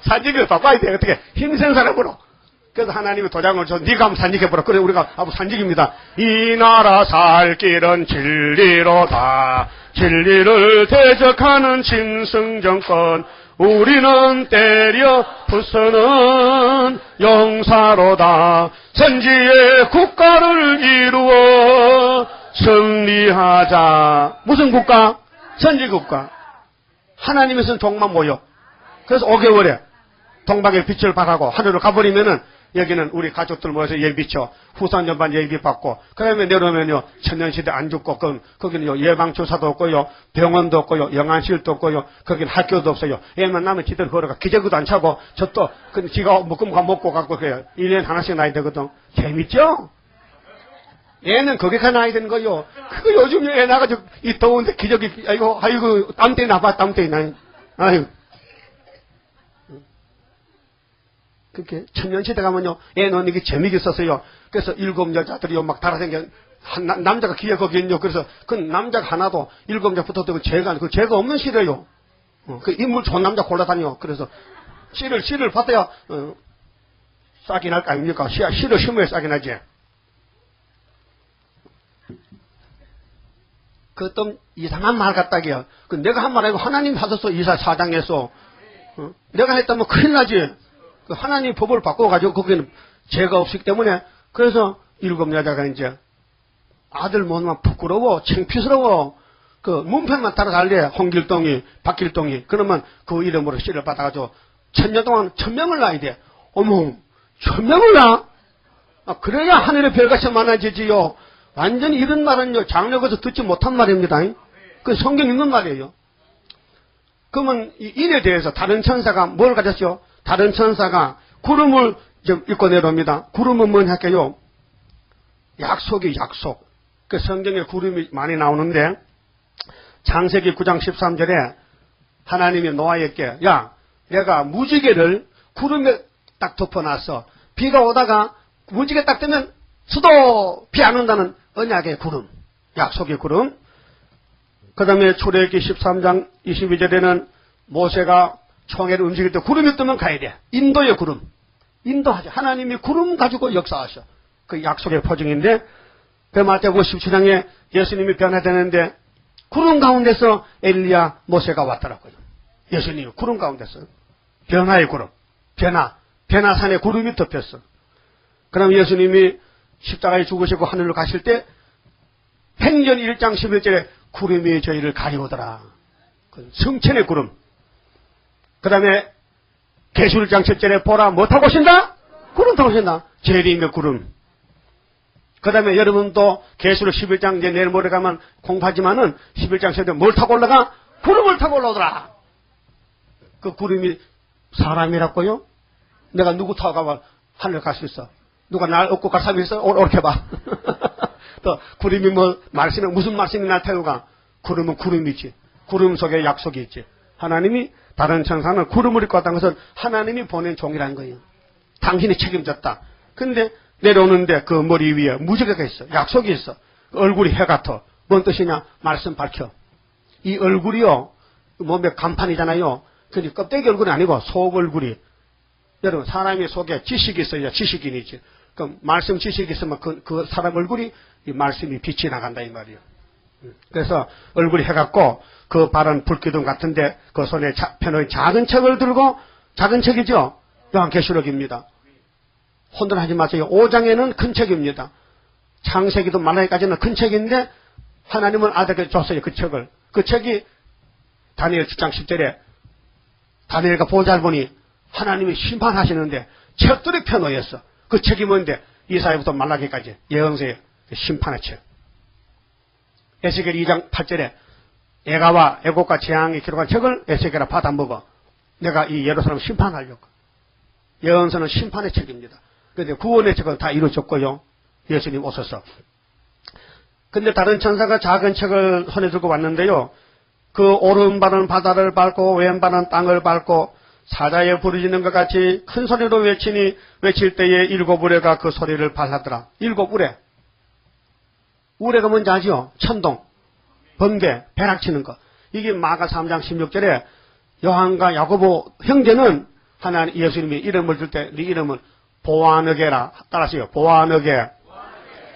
산지기를 바꿔야 돼. 어떻게 힘센 사람으로. 그래서 하나님이 도장을 줘. 네가 한번 산지기해보라. 그래 우리가 한번 산지기입니다. 이 나라 살 길은 진리로다. 진리를 대적하는 진승정권. 우리는 때려 부수는 용사로다. 선지의 국가를 이루어 승리하자. 무슨 국가? 선지국가. 하나님에서는 종만 모여. 그래서 5개월에 동방의 빛을 발하고 하늘로 가버리면은 여기는 우리 가족들 모여서 예비 비쳐 후산 전반 예비 받고 그 다음에 내려오면요 천년시대 안 죽고 거기는 예방주사도 없고요 병원도 없고요 영안실도 없고요 거기는 학교도 없어요. 얘만 나면 지들 걸어가 기저귀도 안 차고 저 또 지가 묶음 가 먹고 갖고 그래요. 1년에 하나씩 나야 되거든. 재밌죠? 얘는 거기가 나야 되는 거요. 그거 요즘 애 나가지고 이 더운데 기저귀 아이고 땀때 나봐 땀때 나 아이고 그렇게 천년시대 가면요, 애 놓는 게 재미가 있었어요. 그래서 7 여자들이요, 막 달아다니며, 남자가 기에 거기 있요. 그래서 그 남자가 하나도 7 여자 붙어도 그 죄가 없는 시래요. 그 인물 좋은 남자 골라다녀. 그래서 씨를 받아야, 싹이 날 거 아닙니까? 씨를 심어야 싹이 나지. 그 좀 이상한 말 같다기요. 그 내가 한 말 아니고 하나님 하셔서 이사 사장에서, 내가 했다면 큰일 나지. 하나님 법을 바꿔가지고 거기는 죄가 없기 때문에 그래서 7 여자가 이제 아들 못만 부끄러워 창피스러워 그 문편만 따라갈래 홍길동이 박길동이 그러면 그 이름으로 씨를 받아가지고 1000년 동안 1000명을 낳아야 돼. 어머 1000명을 낳아? 그래야 하늘의 별같이 많아지지요. 완전히 이런 말은요 장력에서 듣지 못한 말입니다. 그 성경 있는 말이에요. 그러면 이 일에 대해서 다른 천사가 뭘 가졌죠? 다른 천사가 구름을 좀 입고 내려옵니다. 구름은 뭐냐게요? 약속이 약속. 그 성경에 구름이 많이 나오는데 창세기 9장 13절에 하나님이 노아에게 야 내가 무지개를 구름에 딱 덮어놨어. 비가 오다가 무지개 딱 뜨면 수도 비 안 온다는 언약의 구름. 약속의 구름. 그 다음에 출애굽기 13장 22절에는 모세가 총회를 움직일 때 구름이 뜨면 가야 돼. 인도의 구름. 인도하죠. 하나님이 구름 가지고 역사하셔. 그 약속의 표징인데 그 마태복음 17장에 예수님이 변화되는데 구름 가운데서 엘리야 모세가 왔더라고요. 예수님이 구름 가운데서. 변화의 구름. 변화산에 구름이 덮였어. 그럼 예수님이 십자가에 죽으시고 하늘로 가실 때 행전 1장 11절에 구름이 저희를 가리우더라. 성천의 구름. 그 다음에 계시록장 7절에 보라 뭐 타고 오신다? 구름 타고 오신다. 재림의 구름. 그 다음에 여러분도 계시록 11장 이제 내일 모레 가면 공부하지만은 11장 11절에 뭘 타고 올라가? 구름을 타고 올라오더라. 그 구름이 사람이라고요? 내가 누구 타고 가면 하늘 갈 수 있어. 누가 날 업고 갈 사람이 있어? 이렇게 봐. 또 구름이 뭐 말씀이 무슨 말씀이 날 태우고 가? 구름은 구름이지. 구름 속에 약속이 있지. 하나님이 다른 천사는 구름을 입고 왔다는 것은 하나님이 보낸 종이라는 거예요. 당신이 책임졌다. 근데 내려오는데 그 머리 위에 무지개가 있어. 약속이 있어. 얼굴이 해 같아. 뭔 뜻이냐? 말씀 밝혀. 이 얼굴이요. 몸에 간판이잖아요. 근데 껍데기 얼굴이 아니고 속 얼굴이. 여러분 사람의 속에 지식이 있어야 지식인이지. 그럼 말씀 지식이 있으면 그 사람 얼굴이 이 말씀이 빛이 나간다 이 말이에요. 그래서 얼굴이 해갖고 그 발은 불기둥 같은데 그 손에 펴놓은 작은 책을 들고 작은 책이죠. 요한계시록입니다. 혼돈하지 마세요. 5장에는 큰 책입니다. 창세기도 말라기까지는 큰 책인데 하나님은 아들에게 줬어요. 그 책을. 그 책이 다니엘 7장 10절에 다니엘과 보잘 보니 하나님이 심판하시는데 책들이 펴놓였어. 그 책이 뭔데? 이사야부터 말라기까지 예언서의 심판의 책. 에스겔 2장 8절에 애가와 애곡과 재앙이 기록한 책을 에스겔아 받아 먹어. 내가 이 예루살렘 심판하려고. 예언서는 심판의 책입니다. 그런데 구원의 책은 다 이루어졌고요. 예수님 오셔서. 근데 다른 천사가 작은 책을 손에 들고 왔는데요. 그 오른발은 바다를 밟고 왼발은 땅을 밟고 사자에 부르짖는 것 같이 큰 소리로 외칠 때에 7 우레가 그 소리를 발하더라. 7 우레. 우레가 뭔지 아죠? 천동, 번개, 벼락치는 거. 이게 마가 3장 16절에 요한과 야고보 형제는 하나님 예수님이 이름을 줄 때 네 이름은 보아너게라. 따라하세요. 보아너게.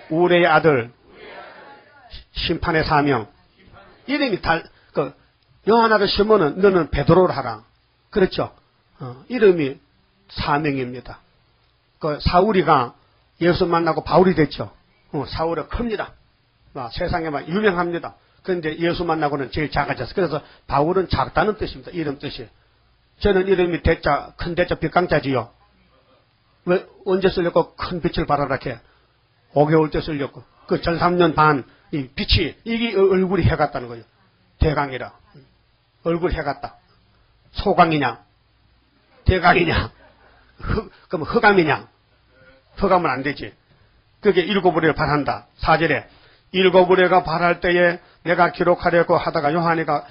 우레의 아들. 심판의 사명. 이름이 요한아들 시몬은 너는 베드로를 하라. 그렇죠. 이름이 사명입니다. 그 사울이가 예수 만나고 바울이 됐죠. 사울은 큽니다. 세상에 막 유명합니다. 그런데 예수 만나고는 제일 작아졌어요. 그래서 바울은 작다는 뜻입니다. 이름 뜻이. 저는 이름이 대자, 큰 대자 빛강자지요. 왜 언제 쓰려고 큰 빛을 발하라 해? 5개월 때 쓰려고. 그 전 3년 반 이 빛이 이게 얼굴이 해 같다는 거예요. 대강이라. 얼굴 해 같다. 소강이냐? 대강이냐? 그럼 흑암이냐? 흑암은 안 되지. 그게 7 우레를 발한다. 4절에 7 우레가 발할 때에 내가 기록하려고 하다가 요한이가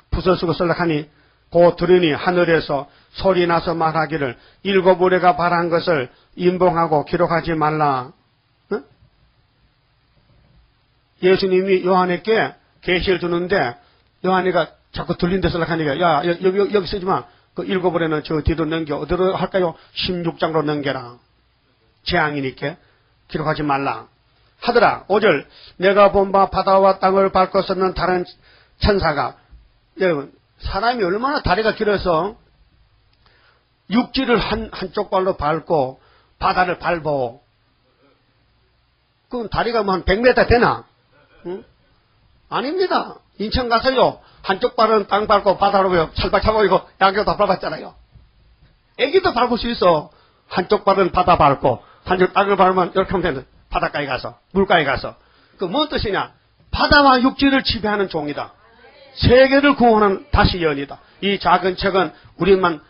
붓을 쓰고 쓸락하니 곧 들으니 하늘에서 소리 나서 말하기를 7 우레가 발한 것을 인봉하고 기록하지 말라. 응? 예수님이 요한에게 계시를 주는데 요한이가 자꾸 들린 데서 생각하니까 야 여기 쓰지 마. 그 7 우레는 저 뒤로 넘겨. 어디로 할까요? 16장으로 넘겨라. 재앙이니까 기록하지 말라. 하더라. 5절 내가 본 바 바다와 땅을 밟고 섰는 다른 천사가. 여러분 사람이 얼마나 다리가 길어서 육지를 한쪽 발로 밟고 바다를 밟어. 그럼 다리가 뭐 한 100m 되나? 응? 아닙니다. 인천 가서요. 한쪽 발은 땅 밟고 바다로 철발 차고 이거 양쪽 다 밟았잖아요. 애기도 밟을 수 있어. 한쪽 발은 바다 밟고 한쪽 땅을 밟으면 이렇게 하면 되는. 바닷가에 가서 물가에 가서. 그 뭔 뜻이냐? 바다와 육지를 지배하는 종이다. 세계를 구원하는 다시 연이다. 이 작은 책은 우리만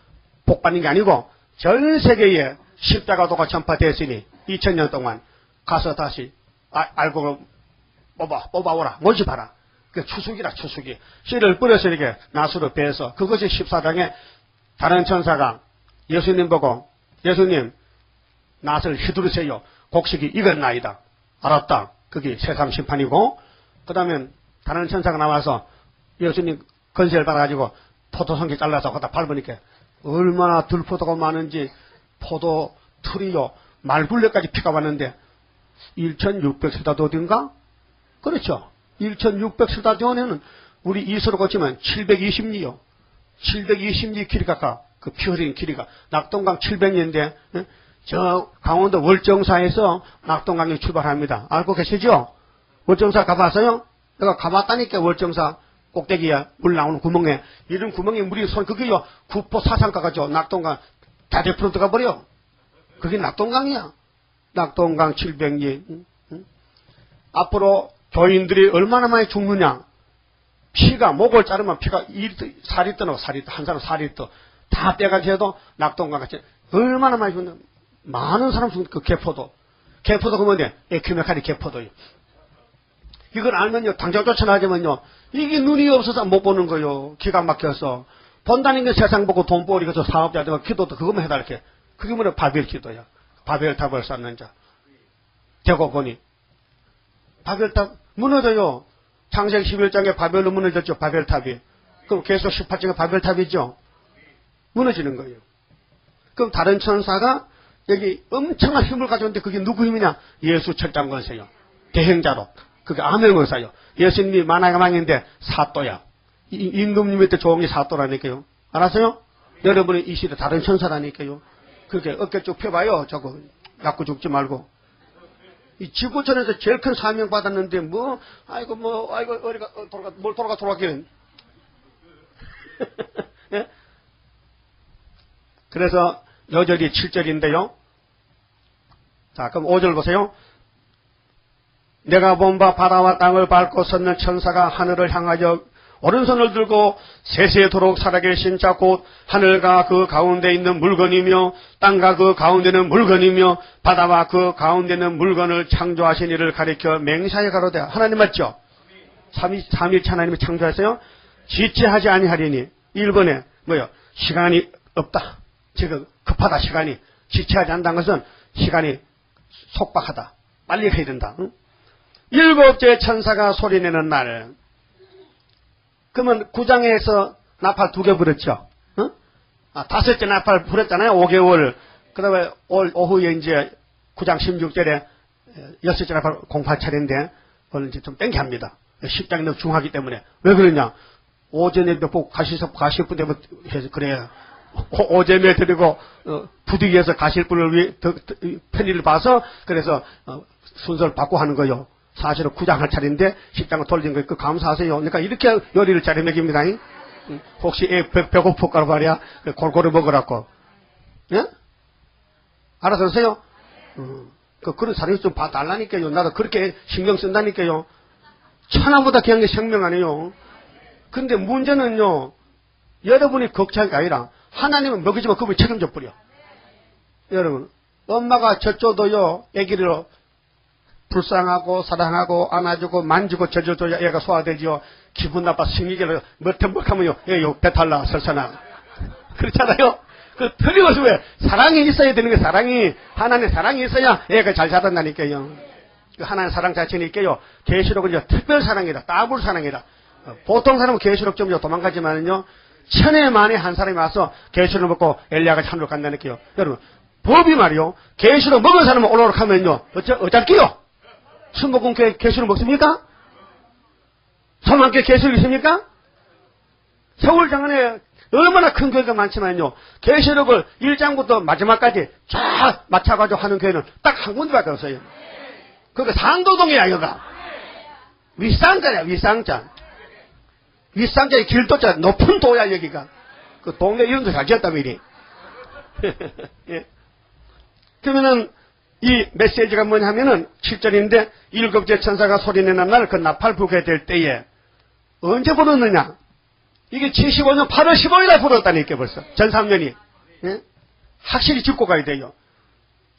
복받는 게 아니고 전 세계에 십자가도가 전파됐으니 2000년 동안 가서 다시 알고 뽑아오라. 모집하라. 그 추수기라 추수기. 씨를 뿌려서 이렇게 나수로 베서 그것이 14장에 다른 천사가 예수님 보고 예수님 낫을 휘두르세요. 곡식이 익었나이다. 알았다. 그게 세상 심판이고 그 다음에 다른 천사가 나와서 예수님 건세를 받아가지고 포도송기 잘라서 거기다 밟으니까 얼마나 들포도가 많은지 포도 틀이요 말굴레까지 피가 왔는데 1600세다도 어딘가? 그렇죠. 1600세다도에는 우리 이수로 고치면 720리요. 720리 길이가 그 피 흘린 길이가 낙동강 700리인데 저 강원도 월정사에서 낙동강에 출발합니다. 알고 계시죠? 월정사 가봤어요? 내가 가봤다니까. 월정사 꼭대기에 물 나오는 구멍에, 이런 구멍에 물이 그게요 구포 사상가가죠. 낙동강 다 대풀어 들어가 버려. 그게 낙동강이야. 낙동강 700리. 앞으로 교인들이 얼마나 많이 죽느냐. 피가, 목을 자르면 피가 4리터나 4리터, 한 사람 4리터 다 빼가지고 해도 낙동강 같이 얼마나 많이 죽느냐. 많은 사람 죽는 그 개포도 그러면 돼. 에큐메카리 개포도요. 이걸 알면요, 당장 쫓아나자면요, 이게 눈이 없어서 못 보는 거요. 기가 막혀서. 본다는 게 세상 보고 돈 벌이고 저 사업자들 기도도 그것만 해달게. 그게 뭐냐, 바벨 기도야. 바벨탑을 쌓는 자. 되고 보니. 바벨탑 무너져요. 창세기 11장에 바벨로 무너졌죠, 바벨탑이. 그럼 계속 18장에 바벨탑이죠. 무너지는 거예요. 그럼 다른 천사가 여기 엄청난 힘을 가져오는데 그게 누구 힘이냐? 예수 철장권세요. 대행자로. 그게 암행의사요. 예수님이 만화가망인데 사또야. 임금님이 때 좋은 게 사또라니까요. 알았어요? 여러분이 이 시대 다른 천사라니까요. 그렇게 어깨 쭉 펴봐요. 저거 갖고 죽지 말고. 이 지구촌에서 제일 큰 사명 받았는데 아이고 어디가 돌아가기는. 예? 그래서 여절이 7절인데요. 자, 그럼 5절 보세요. 내가 본 바 바다와 땅을 밟고 섰는 천사가 하늘을 향하여 오른손을 들고 세세토록 살아계신 자 곧 하늘과 그 가운데 있는 물건이며 땅과 그 가운데는 물건이며 바다와 그 가운데 있는 물건을 창조하신 이를 가리켜 맹세하여 가로되. 하나님 맞죠? 삼위일체 하나님이 창조하세요. 지체하지 아니하리니. 1번에 시간이 없다. 지금 급하다. 시간이 지체하지 않는다는 것은 시간이 속박하다. 빨리 해야 된다. 응? 7째 천사가 소리내는 날. 그러면 9장에서 나팔 2개 불었죠. 응? 5째 나팔 불었잖아요. 5개월. 그 다음에 오후에 이제 9장 16절에 6째 나팔 08차례인데, 오늘 이제 좀 땡기합니다. 10장이 너무 중하기 때문에. 왜 그러냐? 오전에 가실 분 되면 해서 그래요. 오전에 드리고, 부득이해서 가실 분을 위해 편의를 봐서, 그래서, 순서를 바꿔 하는 거요. 사실은 9장 할 차례인데 10장을 돌린 거예요. 그 감사하세요. 그러니까 이렇게 요리를 잘해 먹입니다. 혹시 배고플까 말이야. 골고루 먹으라고. 예? 알아서 하세요? 그런 사람이 좀 봐달라니까요. 나도 그렇게 신경 쓴다니까요. 천하보다 귀한 게 생명 아니에요. 근데 문제는요, 여러분이 걱정할 게 아니라 하나님은 먹이지만 그분이 책임져 버려. 여러분, 엄마가 저쪽도요, 아기를 불쌍하고 사랑하고 안아주고 만지고 젖어줘야 애가 소화되지요. 기분 나빠 승리기를 멋하면요 배탈나 설사나. 그렇잖아요. 그 틀림없이 왜 사랑이 있어야 되는 게 사랑이 하나님의 사랑이 있어야 애가 잘 자란다니까요. 그 하나님의 사랑 자체니까요. 계시록은 특별 사랑이다. 따블 사랑이다. 보통 사람은 계시록 좀 도망가지만은요. 천에 만에 한 사람이 와서 계시록 먹고 엘리야가 하늘로 간다니까요. 여러분 법이 말이요. 계시록 먹은 사람은 오르락 하면요. 어쩔게요? 순복음교회 계시록 먹습니까? 소망교회 계시록 있습니까? 서울장안에 얼마나 큰 교회가 많지만요. 계시록을 1장부터 마지막까지 쫙 맞춰가지고 하는 교회는 딱 한 군데밖에 없어요. 그게 상도동이야, 여가. 윗상자야, 윗상자. 윗상자의 길도자, 높은 도야, 여기가. 그 동네 이름도 잘 지었다며, 이리. 예. 그러면은, 이 메시지가 뭐냐 하면은 7절인데 7째 천사가 소리내는 날 그 나팔 불게 될 때에 언제 불었느냐? 이게 75년 8월 15일에 불었다니까 벌써. 전 3년이. 예? 확실히 짚고 가야 돼요.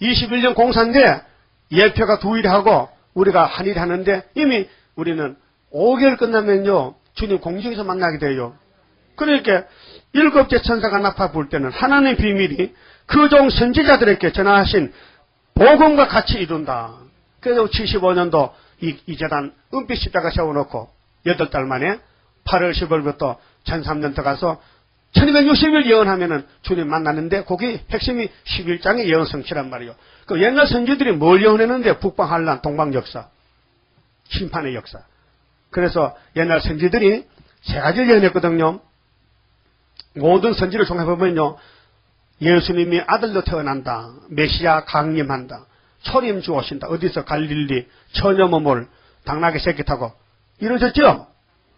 21년 공사인데 예표가 2일 하고 우리가 한 일 하는데 이미 우리는 5개월 끝나면요. 주님 공중에서 만나게 돼요. 그러니까 7째 천사가 나팔 불 때는 하나님의 비밀이 그 종 선지자들에게 전하신 복음과 같이 이룬다. 그래서 75년도 이 재단 은빛 십자가 세워놓고 8달 만에 8월 10월부터 1003년 들어가서 1260일 예언하면은 주님 만나는데 거기 핵심이 11장의 예언 성취란 말이에요. 그 옛날 선지들이 뭘 예언했는데 북방 환란, 동방 역사, 심판의 역사. 그래서 옛날 선지들이 세 가지를 예언했거든요. 모든 선지를 종합해보면요. 예수님이 아들로 태어난다. 메시아 강림한다. 초림주 오신다. 어디서 갈릴리 처녀 몸을 당나귀 새끼 타고 이루어졌죠?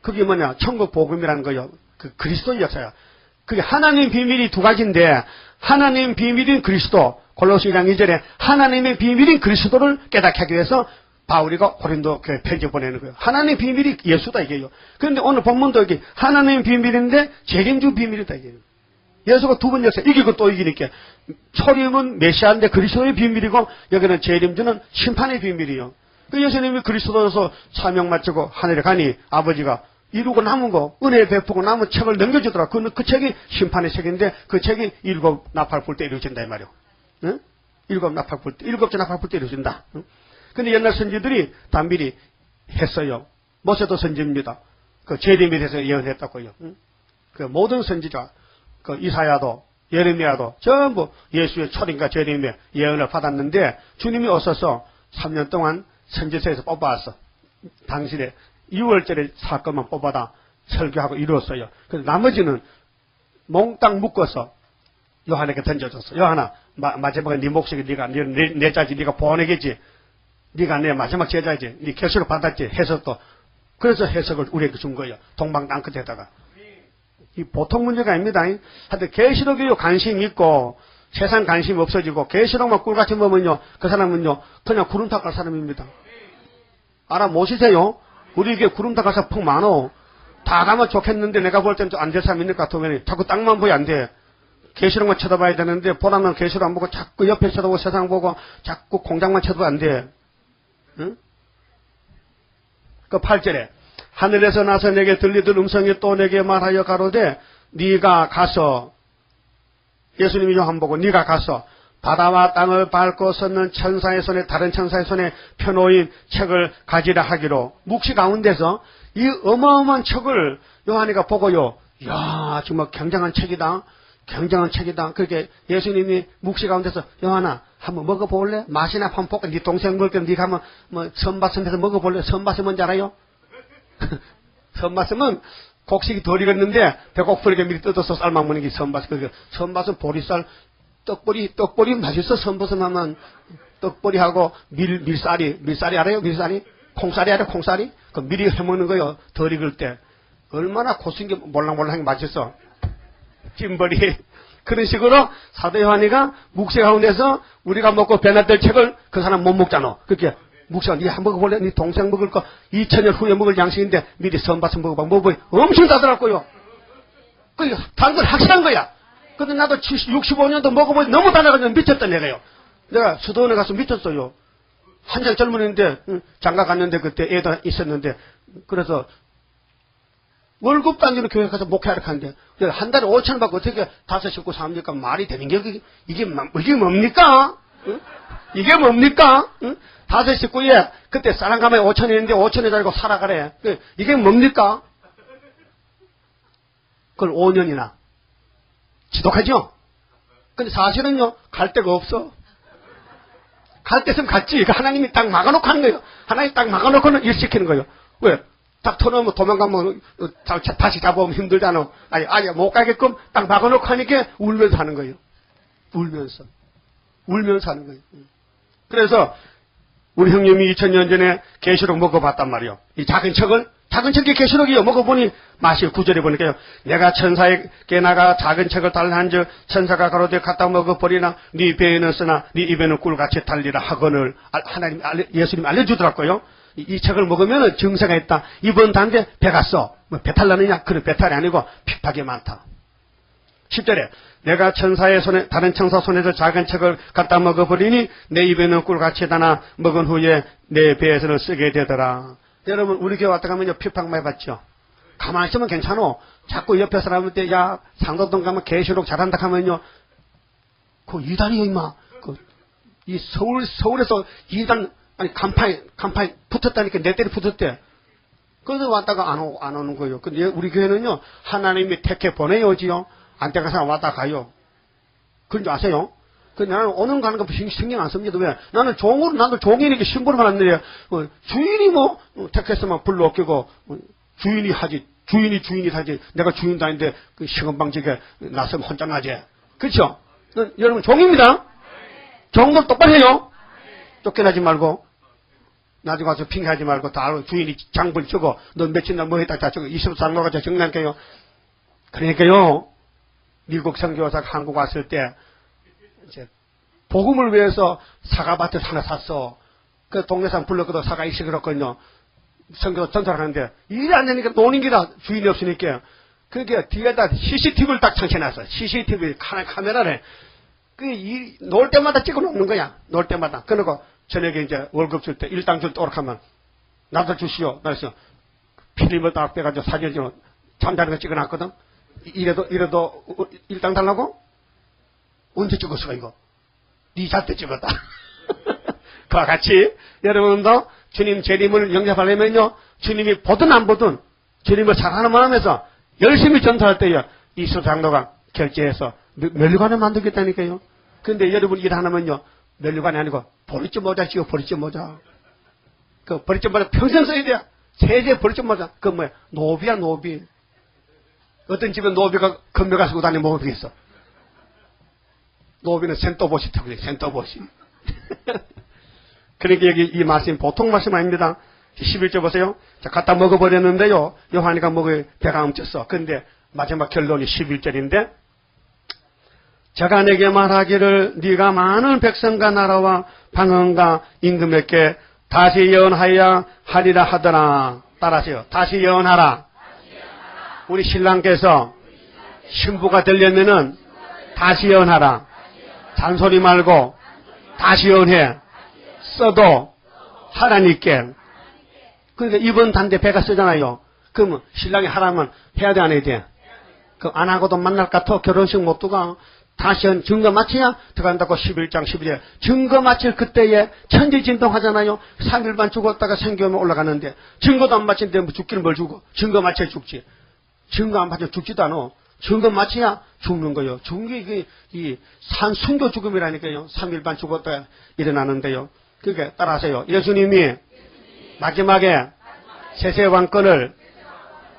그게 뭐냐? 천국 복음이라는 거요. 그 그리스도의 역사야. 그게 하나님 비밀이 두 가지인데 하나님 비밀인 그리스도 골로새 2장 2절에 하나님의 비밀인 그리스도를 깨닫게 하기 위해서 바울이가 고린도 교회 편지 보내는 거예요. 하나님의 비밀이 예수다 이게요. 그런데 오늘 본문도 여기 하나님의 비밀인데 재림주 비밀이다 이게요. 예수가 두 번 역사 이기고 또 이기니까 초림은 메시아인데 그리스도의 비밀이고 여기는 재림주는 심판의 비밀이요. 그 예수님이 그리스도로서 사명 마치고 하늘에 가니 아버지가 이루고 남은 거 은혜 베푸고 남은 책을 넘겨주더라. 그 책이 심판의 책인데 그 책이 일곱 나팔불 때 이루어진다 이 말이요. 응? 일곱 째 나팔불 때 이루어진다. 응? 근데 옛날 선지들이 단밀히 했어요. 모세도 선지입니다. 그 재림에 대해서 예언했다고요. 응? 그 모든 선지자 그 이사야도 예레미야도 전부 예수의 초림과 재림의 예언을 받았는데 주님이 오셔서 3년 동안 선지서에서 뽑아왔어. 당신의 6월절의 사건만 뽑아다 설교하고 이루었어요. 그래서 나머지는 몽땅 묶어서 요한에게 던져줬어. 요한아, 마지막에 네 몫이 내 자지 네가 보내겠지. 네가 내 마지막 제자지. 네 계시를 받았지. 해석도. 그래서 해석을 우리에게 준 거예요. 동방 땅끝에다가. 이 보통 문제가 아닙니다. 하여튼 계시록에 관심이 있고 세상 관심이 없어지고 계시록만 꿀같이 보면요. 그 사람은요. 그냥 구름 타 갈 사람입니다. 알아보시세요. 우리에게 구름 타 갈 사람 푹 많어. 다 가면 좋겠는데 내가 볼 때는 좀 안 될 사람 있는 것 같으면 자꾸 땅만 보여 안 돼. 계시록만 쳐다봐야 되는데 보라면 계시록 안 보고 자꾸 옆에 쳐다보고 세상 보고 자꾸 공장만 쳐다보면 안 돼. 응? 그 8절에 하늘에서 나서 내게 들리던 음성이 또 내게 말하여 가로되 네가 가서 예수님이 요한 보고 네가 가서 바다와 땅을 밟고 섰는 천사의 손에 다른 천사의 손에 펴놓인 책을 가지라 하기로 묵시 가운데서 이 어마어마한 책을 요한이가 보고요. 이야 정말 굉장한 책이다. 굉장한 책이다. 그렇게 예수님이 묵시 가운데서 요한아 한번 먹어볼래? 맛이나 한번 볼까? 네 동생 먹을 때 네가 한번 뭐 선밭은 데서 먹어볼래? 선밭은 뭔지 알아요? 선밭은 곡식이 덜 익었는데 배고프게 미리 뜯어서 쌀 먹는 게 선밭. 그 선밭은 보리쌀 떡보리 맛있어. 선밭은 하면 떡보리하고 밀쌀이 알아요? 밀쌀이? 콩쌀이 알아요? 콩쌀이? 그 미리 해먹는 거요. 덜 익을 때 얼마나 고순게 몰랑몰랑하게 맛있어. 찜벌이. 그런 식으로 사도 요한이가 묵시 가운데서 우리가 먹고 배나될 책을 그 사람 못 먹잖아. 그렇게 묵시가 니 한번 먹어볼래? 니 동생 먹을 거 2000년 후에 먹을 양식인데 미리 선밭을 먹어봐. 먹어보니 엄청 다더라고요. 그 다른 건 확실한 거야. 근데 나도 65년도 먹어보니 너무 달아가지고 미쳤다 내가요. 내가 수도원에 가서 미쳤어요. 한창 젊은이인데 장가 갔는데 그때 애도 있었는데 그래서 월급 단위로 교회 가서 목회하러 가는데 한 달에 5,000원 받고 어떻게 5 식구 삽니까? 말이 되는 게 이게 뭡니까? 응? 이게 뭡니까? 응? 5 식구에 그때 쌀 가마에 5,000원인데 5,000원 달고 살아가래. 이게 뭡니까? 그걸 5년이나 지독하죠? 근데 사실은요 갈 데가 없어. 갈 데는 갔지. 하나님이 딱 막아놓고 하는 거예요. 하나님이 딱 막아놓고는 일 시키는 거예요. 왜? 딱 터놓으면 도망가면 다시 잡아오면 힘들잖아. 아니 못 가게끔 딱 막아놓고 하니까 울면서 하는 거예요. 울면서 하는 거예요. 그래서 우리 형님이 2000년 전에 계시록 먹어봤단 말이요. 이 작은 책이 계시록이요. 먹어보니 맛이 9절에 보니까요. 내가 천사에게 나가 작은 책을 달라 한즉 천사가 가로되 갖다 먹어버리나 네 배에는 쓰나 네 입에는 꿀같이 달리라 하거늘 하나님 예수님 알려주더라고요. 이 책을 먹으면 증세가 있다. 이번 단계 배가 써. 뭐 배탈 나느냐? 그런 배탈이 아니고 핍박이 많다. 10절에 내가 천사의 손에 다른 천사 손에서 작은 책을 갖다 먹어버리니 내 입에는 꿀같이 다나 먹은 후에 내 배에서는 쓰게 되더라. 여러분 우리 교회 왔다 가면요 핍박 많이 받죠. 가만히 있으면 괜찮아. 자꾸 옆에 사람한테 야 상도동 가면 계시록 잘한다 하면요 그 이단이요 임마. 이 서울에서 이단 아니 간판이 붙었다니까 내 때리 붙었대. 그래서 왔다가 안 오는 거예요. 근데 우리 교회는요 하나님이 택해 보내요지요. 안 택한 사람 왔다 가요. 그런 줄 아세요? 근데 나는 오는 가는 거 신경 안 씁니다. 왜? 나는 종이니까 신고를 받았는데 주인이 뭐 택했으면 불러 옮기고 주인이 하지 주인이 사지. 내가 주인도 아닌데 그 시건방지게 나서면 혼자 나지. 그렇죠? 여러분 종입니다. 종도 똑바로 해요. 쫓겨나지 말고. 나중에 와서 핑계하지 말고 다 주인이 장부를 주고 너 며칠 날 뭐 했다 다 주고 23노가 정리할게요. 그러니까요. 미국 선교사가 한국 왔을 때 이제 복음을 위해서 사과밭을 하나 샀어. 그 동네 사람 불렀거든. 사과 일시 그렇거든요. 선교 전달을 하는데 일이 안 되니까 노는 게다 주인이 없으니까 그게 뒤에다 CCTV를 딱 장치해놨어. CCTV 카메라를 놀 때마다 찍어 놓는 거야. 놀 때마다. 그러고 저녁에 이제 월급 줄 때 일당 줄 때 오락하면 나도 주시오. 그래서 필름을 딱 빼가지고 사진을 좀 잠자는 거 찍어놨거든. 이래도 일당 달라고? 언제 찍었어 이거? 니 잘 때 찍었다. 그와 같이 여러분도 주님 재림을 영접하려면요. 주님이 보든 안 보든 주님을 사랑하는 마음에서 열심히 전도할 때요. 이수 장로가 결제해서 멸류관을 만들겠다니까요. 근데 여러분 일하면요. 멸류관이 아니고 버리지 모자 지어 버리지 모자. 그 버리지 모자 평생 써야 돼. 세제 버리지 모자. 그 뭐야? 노비야 노비. 어떤 집에 노비가 건배가 쓰고 다니면 뭐 되겠어? 노비는 센또봇이 타고 센또봇이. 그러니까 여기 이 말씀 보통 말씀 아닙니다. 11절 보세요. 자, 갖다 먹어버렸는데요. 요한이가 먹을 배가 훔쳤어. 근데 마지막 결론이 11절인데 저가 내게 말하기를 네가 많은 백성과 나라와 방언과 임금에게 다시 예언하여 하리라 하더라. 따라하세요. 다시 예언하라. 우리 신랑께서 신부가 되려면은 다시 예언하라. 잔소리 말고 다시 예언해. 써도 하라니까. 그러니까 이번 단대 배가 쓰잖아요. 그러면 신랑이 하라면 해야 돼 안 해야 돼? 그 안 하고도 만날 것 같아. 결혼식 못 두가. 다시 증거 마쳐야 들어간다고 11장 12절. 증거 마칠 그때에 천지진동 하잖아요. 3일만 죽었다가 생기면 올라가는데 증거도 안 마친데 뭐 죽기는 뭘 죽어. 증거 마쳐야 죽지. 증거 안 마쳐 죽지도 않아. 증거 마쳐야 죽는 거예요. 죽는 게 이 산순교 죽음이라니까요. 3일만 죽었다가 일어나는데요. 그러니까 따라하세요. 예수님이 마지막에 세세왕권을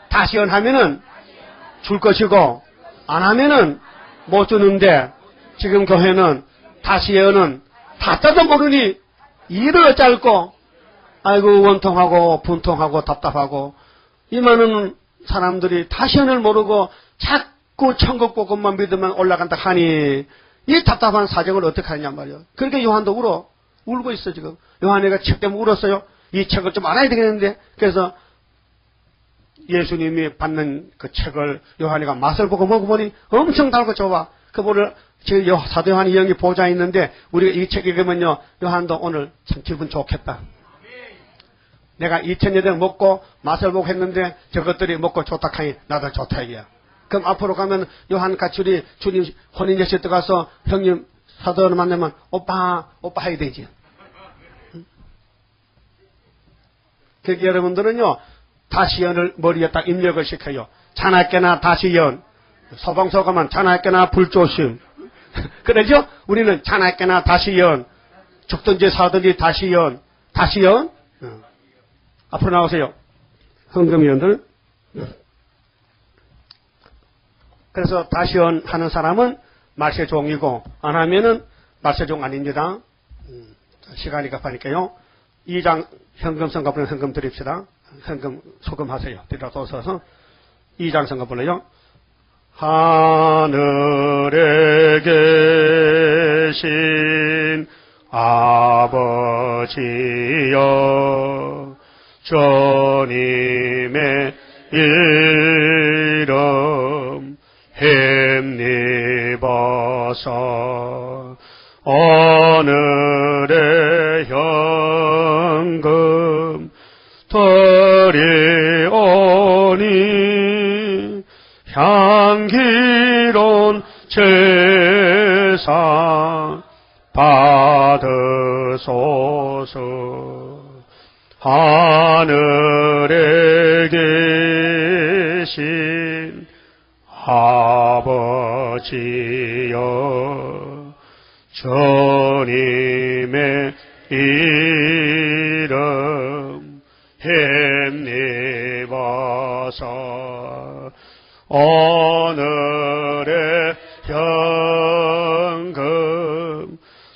다시 연하면은 줄 것이고 안 하면은 못 주는데 지금 교회는 다시 예언은 다짜도 모르니 일을 짧고 아이고 원통하고 분통하고 답답하고 이 많은 사람들이 다시 예언을 모르고 자꾸 천국 복음만 믿으면 올라간다 하니 이 답답한 사정을 어떻게 하느냐 말이에요. 그러니까 요한도 울고 있어 지금. 요한이가 책 때문에 울었어요. 이 책을 좀 알아야 되겠는데 그래서 예수님이 받는 그 책을 요한이가 맛을 보고 먹어보니 엄청 달고 좋아. 그거를 제 사도 요한이 영이 보좌 있는데 우리가 이 책 읽으면요. 요한도 오늘 참 기분 좋겠다. 내가 2000년대 먹고 맛을 보고 했는데 저것들이 먹고 좋다 하니 나도 좋다 이게야. 그럼 앞으로 가면 요한 같이 우리 주님 혼인예식 때 가서 형님 사도를 만나면 오빠 해야 되지. 그러니까 여러분들은요. 다시 연을 머리에 딱 입력을 시켜요. 자나깨나 다시 연. 소방서 가면 자나깨나 불조심. 그러죠? 우리는 자나깨나 다시 연. 죽든지 사든지 다시 연. 다시 연. 앞으로 나오세요. 헌금위원들. 그래서 다시 연 하는 사람은 말세종이고 안 하면은 말세종 아닙니다. 시간이 급하니까요. 2장 현금 성가불은 현금 드립시다. 현금 소금하세요. 드려서 2장 성가불로요. 하늘에 계신 아버지여 주님의 이름 힘입어서 오늘의 현금 드리오니 향기로운 제사 받으소서. 하늘에 계신 아버지여 주님의 이름 힘입어서 오늘의 현금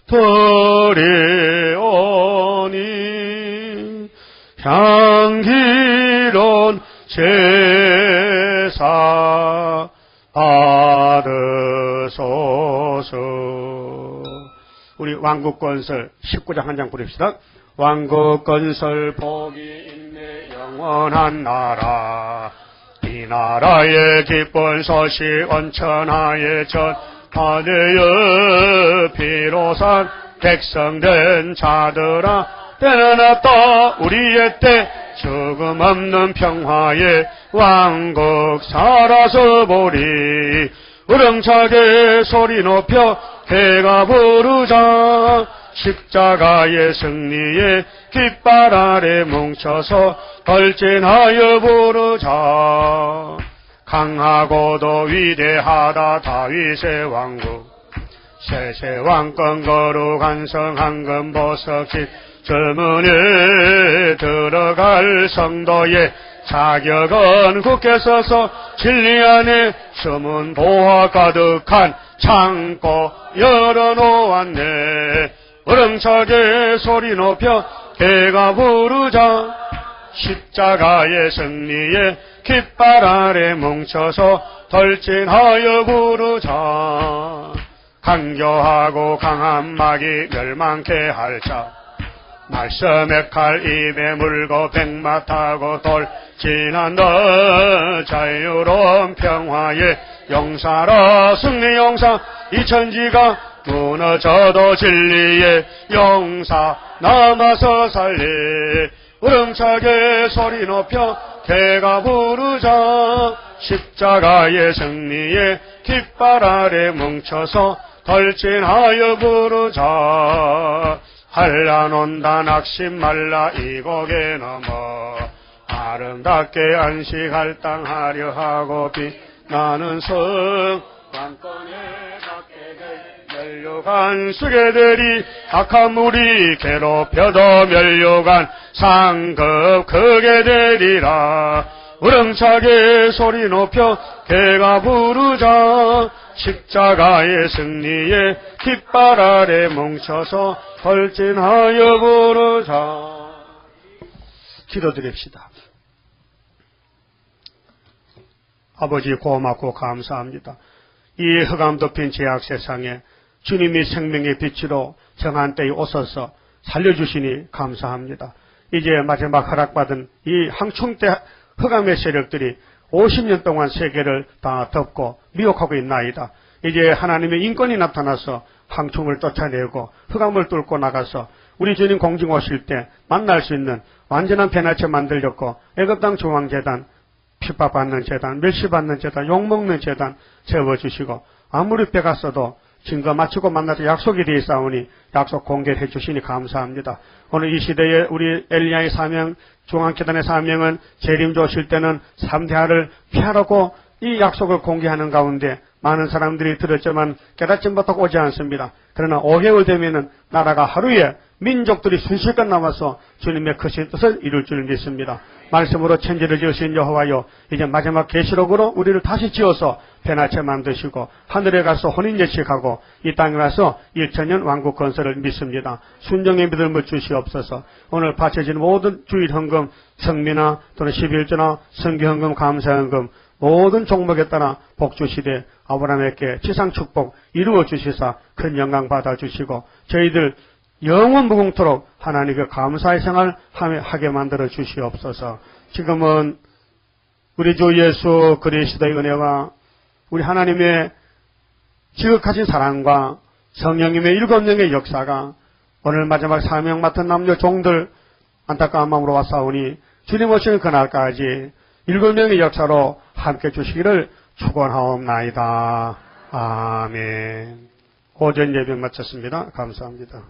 드리오니 향기로운 제사 받으소서. 우리 왕국건설 19장 한 장 부릅시다. 왕국건설 복이 있네 영원한 나라. 이 나라의 기쁜 소식 온천하에 전하되어 비로소 백성된 자들아 때는 왔다 우리의 때 죽음 없는 평화의 왕국 살아서 보리. 우렁차게 소리 높여 배가 부르자. 십자가의 승리에 깃발 아래 뭉쳐서 돌진하여 부르자. 강하고도 위대하다 다윗의 왕국. 세세 왕권 거룩한 성 황금 보석빛 저문에 들어갈 성도의 자격은 굳게 서서 진리 안에 숨은 보화 가득한 창고 열어놓았네. 우렁차게 소리 높여 배가 부르자. 십자가의 승리에 깃발 아래 뭉쳐서 돌진하여 부르자. 강교하고 강한 마귀 멸망케 할자. 말씀의 칼 입에 물고 백마 타고 돌진한다. 자유로운 평화의 용사라 승리 용사. 이 천지가 무너져도 진리의 용사 남아서 살리. 우렁차게 소리 높여 배가 부르자. 십자가의 승리에 깃발 아래 뭉쳐서 돌진하여 부르자. 한란온다 낙심 말라 이 고개 넘어. 아름답게 안식할 땅 하려 하고 빛나는 성 왕권에 갖게 될 멸류관 수괴들이 악한 무리 괴롭혀도 멸류관 상급 크게 되리라. 우렁차게 소리 높여 배가 부르자. 십자가의 승리에 깃발 아래 뭉쳐서 돌진하여 부르자. 기도드립시다. 아버지 고맙고 감사합니다. 이 흑암 덮인 죄악 세상에 주님이 생명의 빛으로 정한 때에 오셔서 살려주시니 감사합니다. 이제 마지막 허락받은 이 항충대 흑암의 세력들이 50년 동안 세계를 다 덮고 미혹하고 있나이다. 이제 하나님의 인권이 나타나서 항충을 쫓아내고 흑암을 뚫고 나가서 우리 주님 공중 오실 때 만날 수 있는 완전한 변화체 만들렸고 애굽 땅 중앙재단, 핍박받는 재단, 멸시받는 재단, 욕먹는 재단 세워주시고 아무리 배가 써도 증거 마치고 만나서 약속이 되어 있사오니 약속 공개해 주시니 감사합니다. 오늘 이 시대에 우리 엘리야의 사명, 중앙재단의 사명은 재림 오실 때는 3대하를 피하라고 이 약속을 공개하는 가운데 많은 사람들이 들었지만 깨닫지 못하고 오지 않습니다. 그러나 5개월 되면은 나라가 하루에 민족들이 순식간 남아서 주님의 크신 뜻을 이룰 줄 믿습니다. 말씀으로 천지를 지으신 여호와여, 이제 마지막 계시록으로 우리를 다시 지어서 변화체 만드시고 하늘에 가서 혼인 예식하고 이 땅에 가서 1000년 왕국 건설을 믿습니다. 순종의 믿음을 주시옵소서. 오늘 바쳐진 모든 주일 헌금, 성미나 또는 11조나 성교헌금, 감사헌금 모든 종목에 따라 복주시되 아브라함에게 지상 축복 이루어 주시사 큰 영광 받아 주시고 저희들 영원 무궁토록 하나님께 감사의 생활 하게 만들어 주시옵소서. 지금은 우리 주 예수 그리스도의 은혜와 우리 하나님의 지극하신 사랑과 성령님의 7명의 역사가 오늘 마지막 사명 맡은 남녀 종들 안타까운 마음으로 왔사오니 주님 오시는 그날까지 7명의 역사로 함께 주시기를 축원하옵나이다. 아멘. 오전 예배 마쳤습니다. 감사합니다.